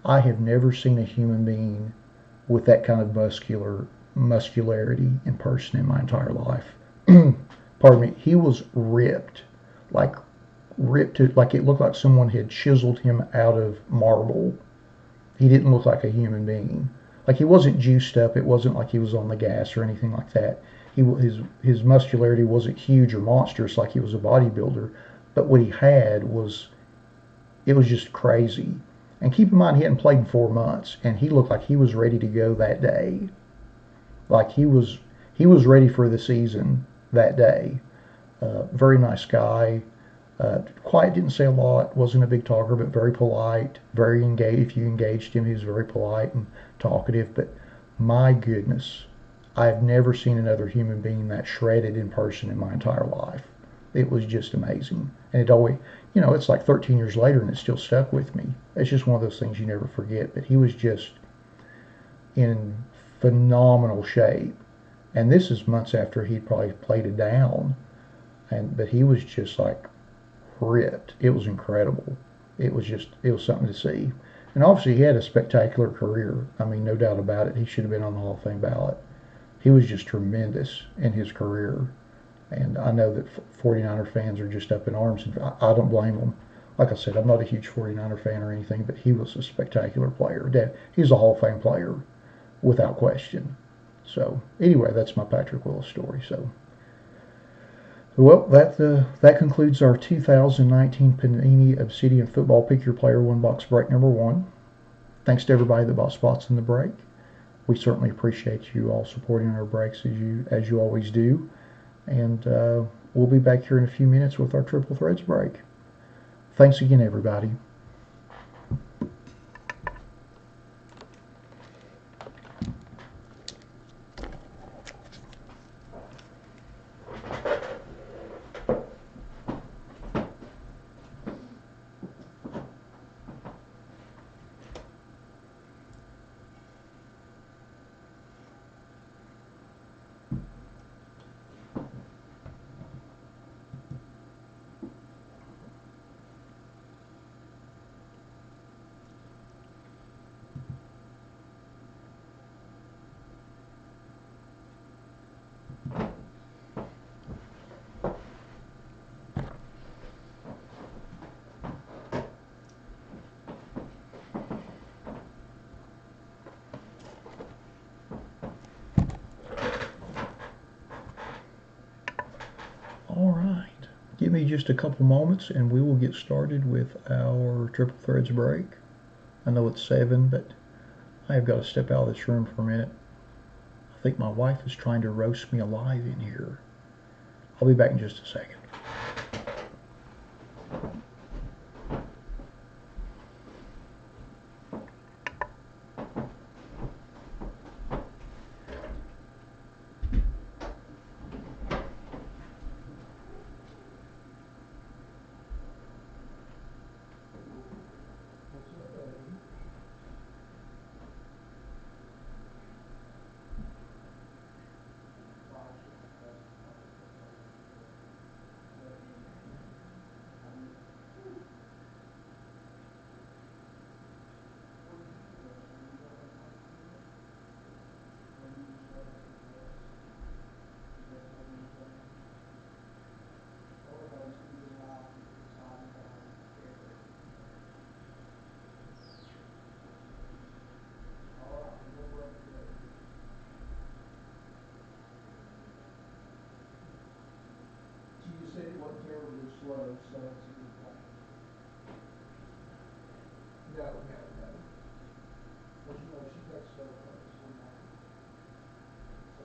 I have never seen a human being with that kind of muscularity in person in my entire life. Pardon me. He was ripped like it looked like someone had chiseled him out of marble. He didn't look like a human being. Like, he wasn't juiced up. It wasn't like he was on the gas or anything like that. His muscularity wasn't huge or monstrous like he was a bodybuilder, but what he had was, it was just crazy. And keep in mind, he hadn't played in 4 months, and he looked like he was ready to go that day. Like, he was ready for the season that day. Very nice guy. Quiet, didn't say a lot, wasn't a big talker, but very polite, very engaged. If you engaged him, he was very polite and talkative. But my goodness, I've never seen another human being that shredded in person in my entire life. It was just amazing. And it always, it's like 13 years later and it still stuck with me. It's just one of those things you never forget. But he was just in phenomenal shape. And this is months after he'd probably played it down. But he was just like ripped. It was incredible. It was something to see. And obviously he had a spectacular career. I mean, no doubt about it. He should have been on the Hall of Fame ballot. He was just tremendous in his career. And I know that 49er fans are just up in arms, and I don't blame them. Like I said, I'm not a huge 49er fan or anything, but he was a spectacular player. He's a Hall of Fame player, without question. So, anyway, that's my Patrick Willis story. So, well, that concludes our 2019 Panini Obsidian Football Pick Your Player 1 box break number 1. Thanks to everybody that bought spots in the break. We certainly appreciate you all supporting our breaks as you always do. And we'll be back here in a few minutes with our Triple Threads break. Thanks again, everybody. All right, give me just a couple moments and we will get started with our Triple Threads break. I know it's 7, but I've got to step out of this room for a minute. I think my wife is trying to roast me alive in here. I'll be back in just a second. slow, so it's a good thing. No. But you know, she takes care of us. We're not. So.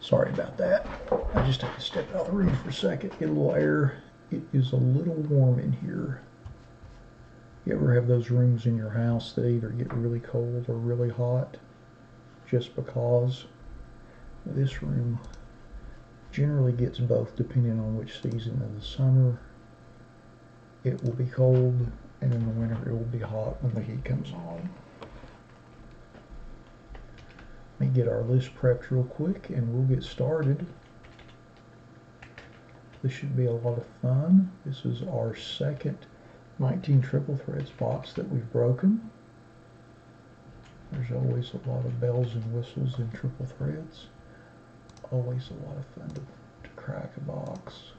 Sorry about that. I just had to step out of the room for a second, get a little air. It is a little warm in here. You ever have those rooms in your house that either get really cold or really hot just because? This room generally gets both depending on which season of the summer it will be cold, and in the winter it will be hot when the heat comes on. Let me get our list prepped real quick and we'll get started. This should be a lot of fun. This is our second 19 triple threads box that we've broken. There's always a lot of bells and whistles in triple threads. Always a lot of fun to crack a box.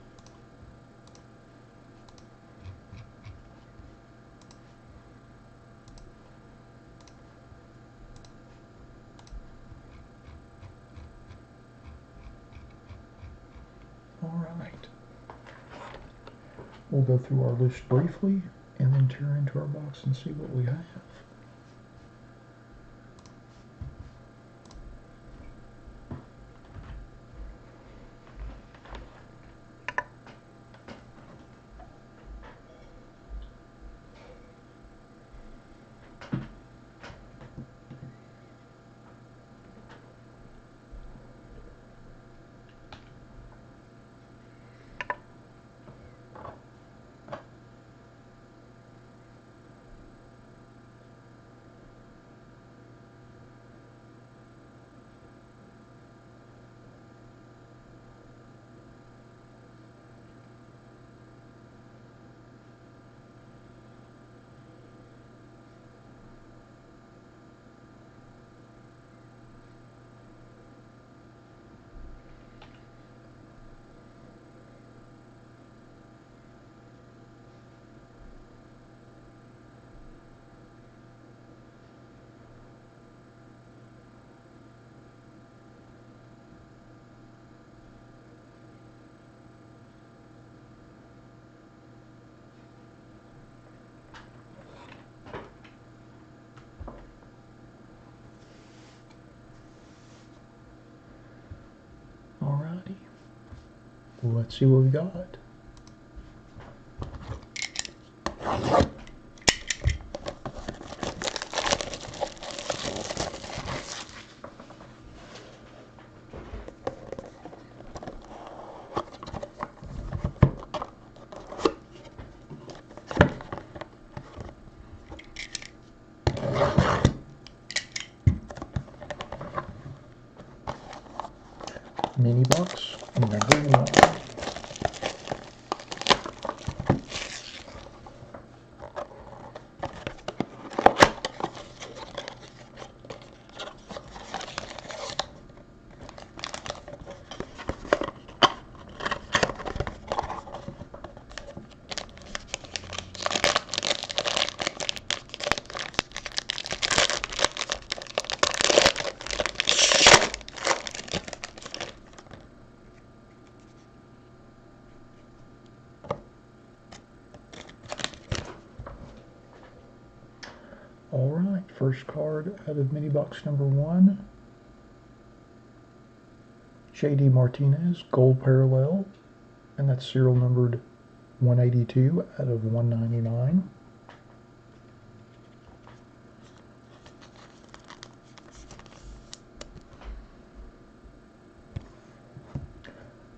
Alright. We'll go through our list briefly and then tear into our box and see what we have. Alrighty. Let's see what we got. Mini box number 1. Alright, first card out of mini box number 1. J.D. Martinez, gold parallel, and that's serial numbered 182 out of 199.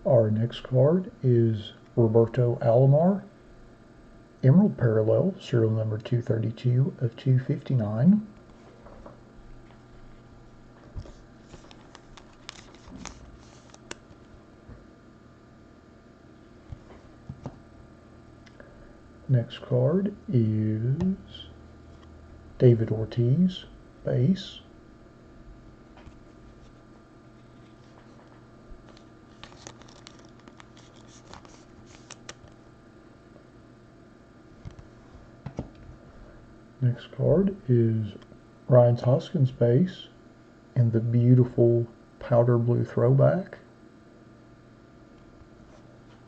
Our next card is Roberto Alomar, Emerald Parallel, serial number 232 of 259. Next card is David Ortiz, base. Next card is Ryan Hoskins, base, in the beautiful powder blue throwback.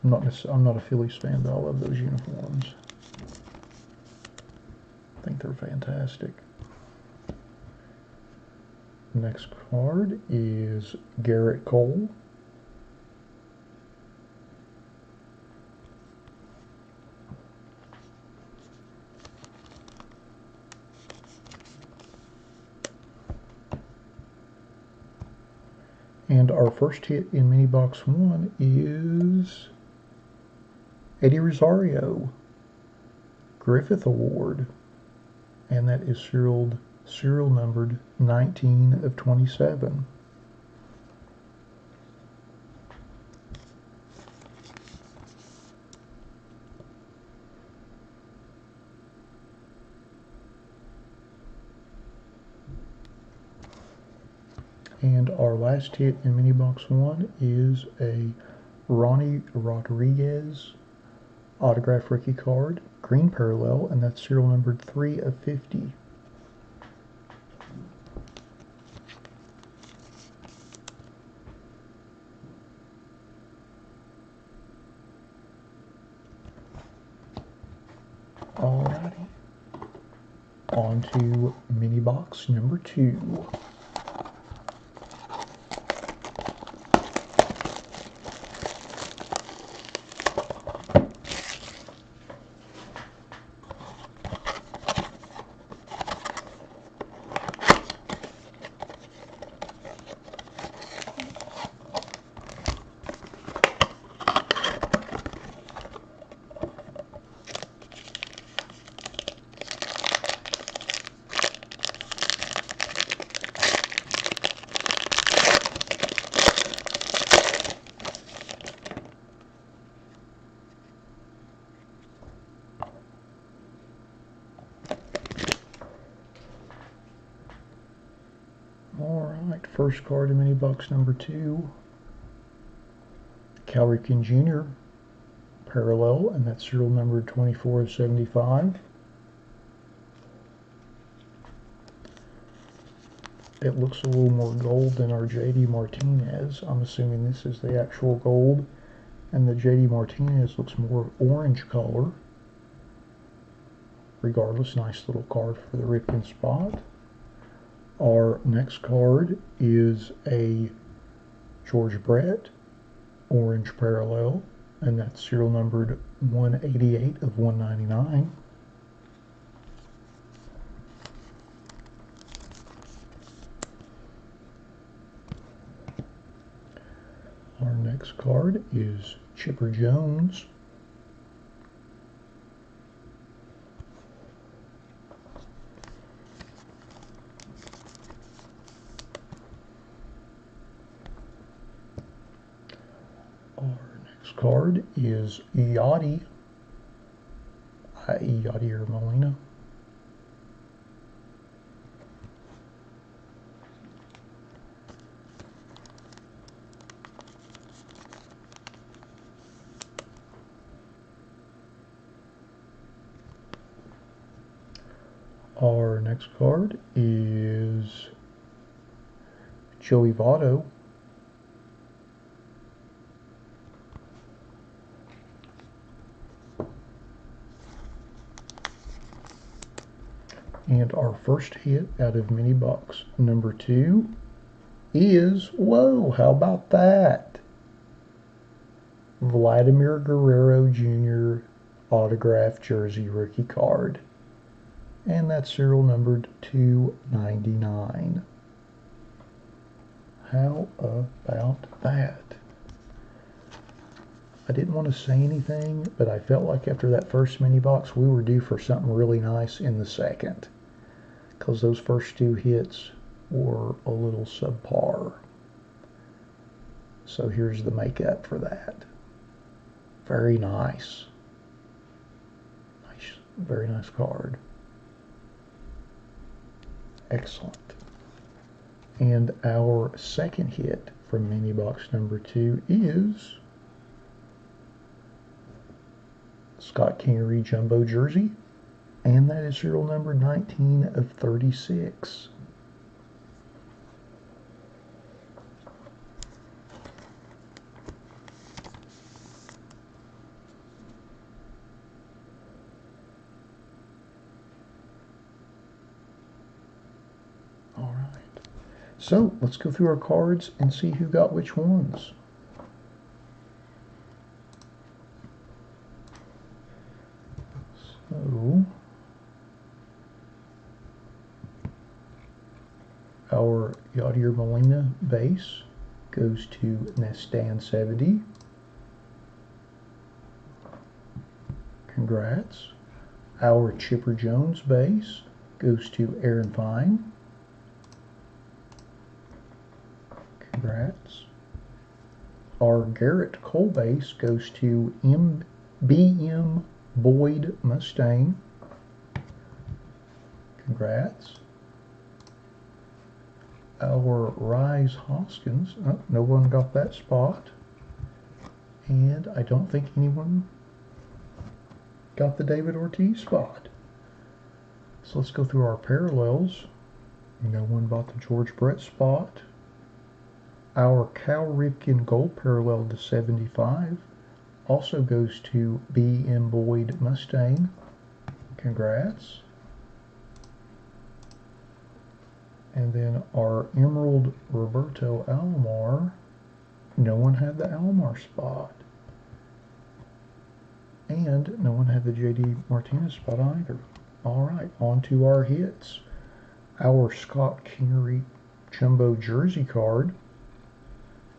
I'm not a Phillies fan, but I love those uniforms. I think they're fantastic. Next card is Garrett Cole. And our first hit in mini box 1 is Eddie Rosario, Griffith Award, and that is serial numbered 19 of 27. And our last hit in mini box 1 is a Ronnie Rodriguez autograph rookie card, green parallel, and that's serial numbered 3 of 50. Alrighty, on to mini box number 2. Alright, first card in mini box number 2, Cal Ripken Jr. parallel, and that's serial number 24 of 75. It looks a little more gold than our JD Martinez. I'm assuming this is the actual gold, and the JD Martinez looks more orange color. Regardless, nice little card for the Ripken spot. Our next card is a George Brett orange parallel, and that's serial numbered 188 of 199. Our next card is Chipper Jones. Our next card is Yachty, i.e. Yadier Molina. Our next card is Joey Votto. And our first hit out of mini box number 2 is, whoa, how about that? Vladimir Guerrero Jr. autograph jersey rookie card. And that's serial numbered 299. How about that? I didn't want to say anything, but I felt like after that first mini box, we were due for something really nice in the second, because those first 2 hits were a little subpar. So here's the makeup for that. Very nice. Very nice card. Excellent. And our second hit from mini box number 2 is Scott Kingery Jumbo Jersey, and that is serial number 19 of 36. All right. So let's go through our cards and see who got which ones. So our Yadier Molina base goes to Nestan 70. Congrats. Our Chipper Jones base goes to Aaron Fine. Congrats. Our Garrett Cole base goes to BM Boyd Mustang. Congrats. Our Rise Hoskins, oh, no one got that spot. And I don't think anyone got the David Ortiz spot. So let's go through our parallels. No one bought the George Brett spot. Our Cal Ripken gold parallel to 75 also goes to BM Boyd Mustang. Congrats. And then our Emerald Roberto Alomar, no one had the Alomar spot. And no one had the JD Martinez spot either. All right, on to our hits. Our Scott Kingery Jumbo Jersey card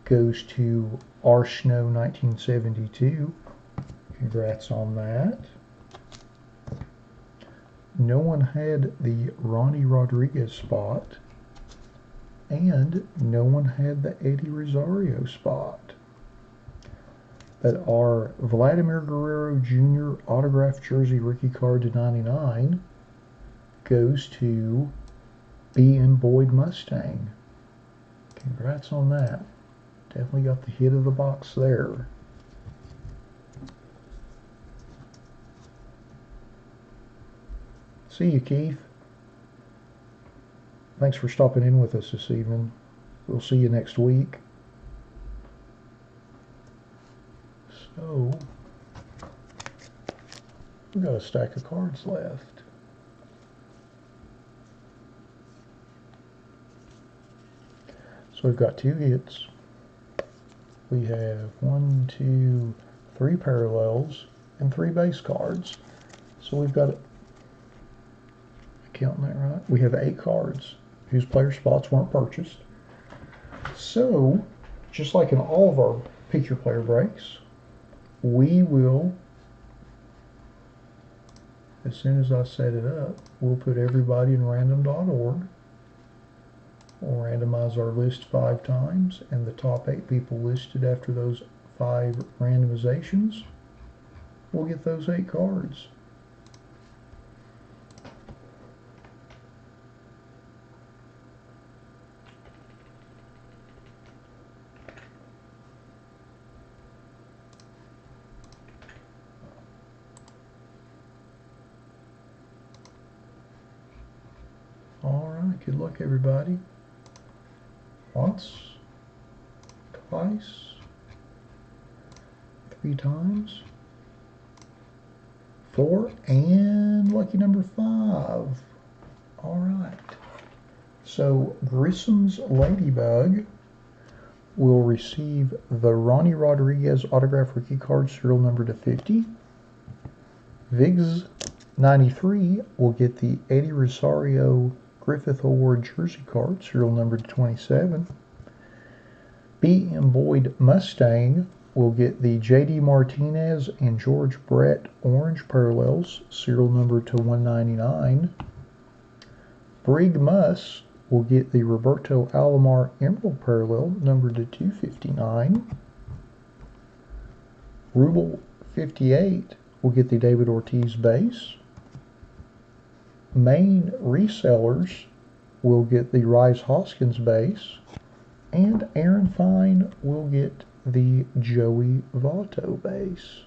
goes to R. Snow 1972. Congrats on that. No one had the Ronnie Rodriguez spot, and no one had the Eddie Rosario spot. But our Vladimir Guerrero Jr. autographed jersey rookie card to 99 goes to BM Boyd Mustang. Congrats on that. Definitely got the hit of the box there. See you, Keith. Thanks for stopping in with us this evening. We'll see you next week. So, we've got a stack of cards left. So we've got 2 hits. We have 1, 2, 3 parallels and 3 base cards. So we've got, counting that right, we have 8 cards whose player spots weren't purchased. So, just like in all of our pick your player breaks, we will, as soon as I set it up, we'll put everybody in random.org. We'll randomize our list 5 times, and the top 8 people listed after those 5 randomizations will get those 8 cards. Alright, good luck everybody. Once, twice, 3 times, 4, and lucky number 5. Alright. So Grissom's Ladybug will receive the Ronnie Rodriguez autograph rookie card, serial number to 50. Viggs 93 will get the Eddie Rosario Griffith Award jersey card, serial number to 27. BM Boyd Mustang will get the JD Martinez and George Brett orange parallels, serial number to 199. Brig Muss will get the Roberto Alomar emerald parallel, numbered to 259. Rubel 58 will get the David Ortiz base. main resellers will get the Rise Hoskins base, and Aaron Fine will get the Joey Votto base.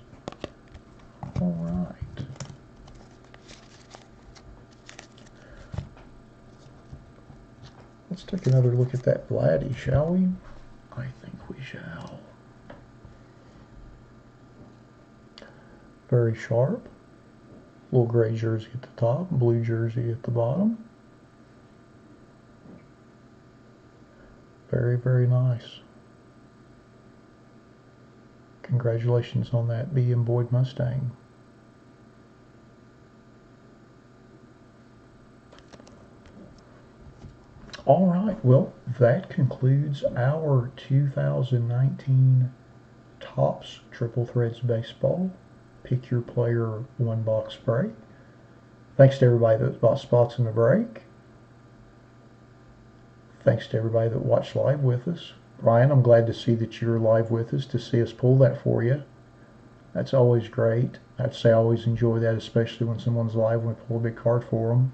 All right. Let's take another look at that Vladdy, shall we? I think we shall. Very sharp. Little gray jersey at the top, blue jersey at the bottom. Very, very nice. Congratulations on that B.M. Boyd Mustang. All right, well, that concludes our 2019 Topps Triple Threads Baseball Pick Your Player one box break. Thanks to everybody that bought spots in the break. Thanks to everybody that watched live with us. Brian, I'm glad to see that you're live with us to see us pull that for you. That's always great. I'd say I always enjoy that, especially when someone's live when we pull a big card for them.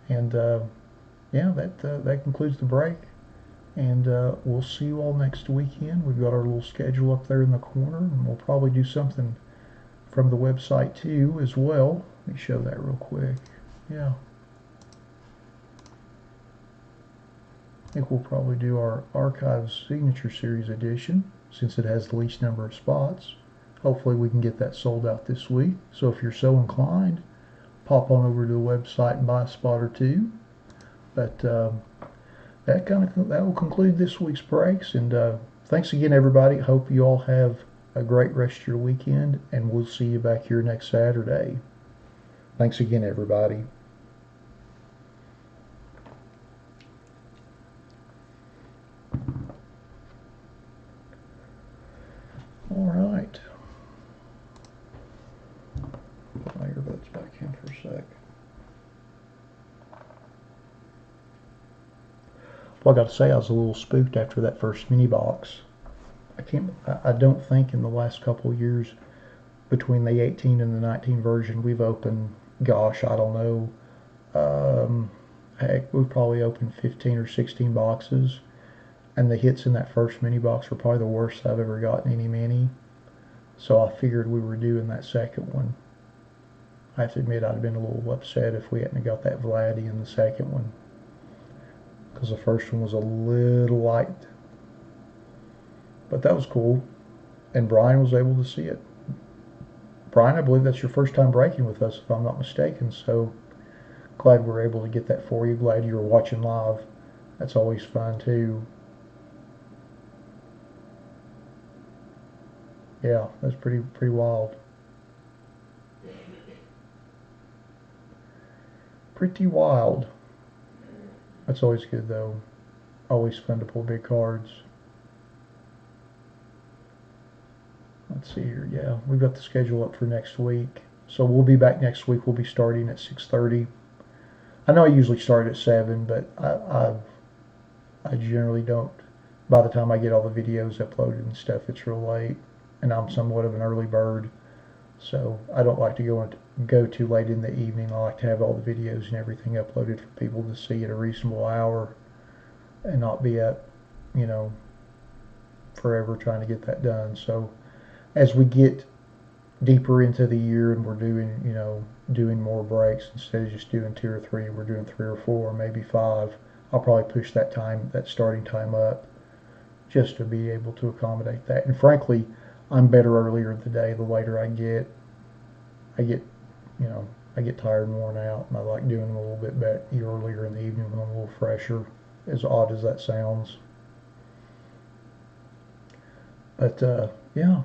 And yeah, that concludes the break. And we'll see you all next weekend. We've got our little schedule up there in the corner, and we'll probably do something from the website too as well. Let me show that real quick. Yeah. I think we'll probably do our Archives Signature Series edition since it has the least number of spots. Hopefully we can get that sold out this week. So if you're so inclined, pop on over to the website and buy a spot or two. But that will conclude this week's breaks. And thanks again, everybody. Hope you all have a great rest of your weekend, and we'll see you back here next Saturday. Thanks again, everybody. All right. Put my earbuds back in for a sec. Well, I got to say, I was a little spooked after that first mini box. I don't think in the last couple of years between the 18 and the 19 version we've opened, gosh, I don't know, heck, we've probably opened 15 or 16 boxes, and the hits in that first mini box were probably the worst I've ever gotten any mini. So I figured we were doing that second one. I have to admit I'd have been a little upset if we hadn't got that Vladdy in the second one, because the first one was a little light. But that was cool, and Brian was able to see it. Brian, I believe that's your first time breaking with us, if I'm not mistaken, so glad we're able to get that for you. Glad you were watching live. That's always fun, too. Yeah, that's pretty wild. Pretty wild. That's always good, though. Always fun to pull big cards. Let's see here. Yeah, we've got the schedule up for next week. So we'll be back next week. We'll be starting at 6:30. I know I usually start at 7, but I generally don't. By the time I get all the videos uploaded and stuff, it's real late. And I'm somewhat of an early bird. So I don't like to go too late in the evening. I like to have all the videos and everything uploaded for people to see at a reasonable hour and not be up, forever trying to get that done. So as we get deeper into the year and we're doing more breaks, instead of just doing 2 or 3, we're doing 3 or 4, maybe 5. I'll probably push that starting time up just to be able to accommodate that. And frankly, I'm better earlier in the day. The later I get tired and worn out, and I like doing them a little bit earlier in the evening when I'm a little fresher, as odd as that sounds. But yeah.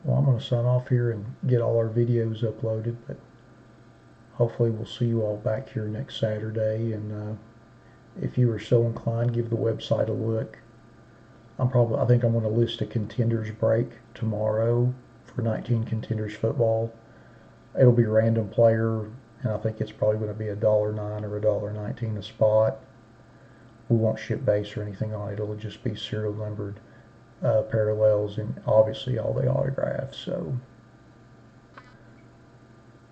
Well, I'm going to sign off here and get all our videos uploaded, but hopefully we'll see you all back here next Saturday. And if you are so inclined, give the website a look. I think I'm going to list a contenders break tomorrow for 19 contenders football. It'll be random player, and I think it's probably going to be $1.09 or $1.19 a spot. We won't ship base or anything on it. It'll just be serial numbered parallels and obviously all the autographs. So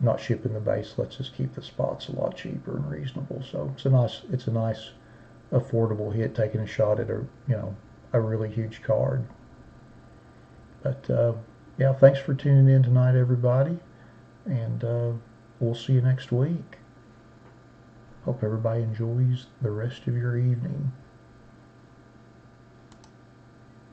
not shipping the base lets us keep the spots a lot cheaper and reasonable. So it's a nice affordable hit, taking a shot at a really huge card. But yeah, thanks for tuning in tonight, everybody, and we'll see you next week. Hope everybody enjoys the rest of your evening.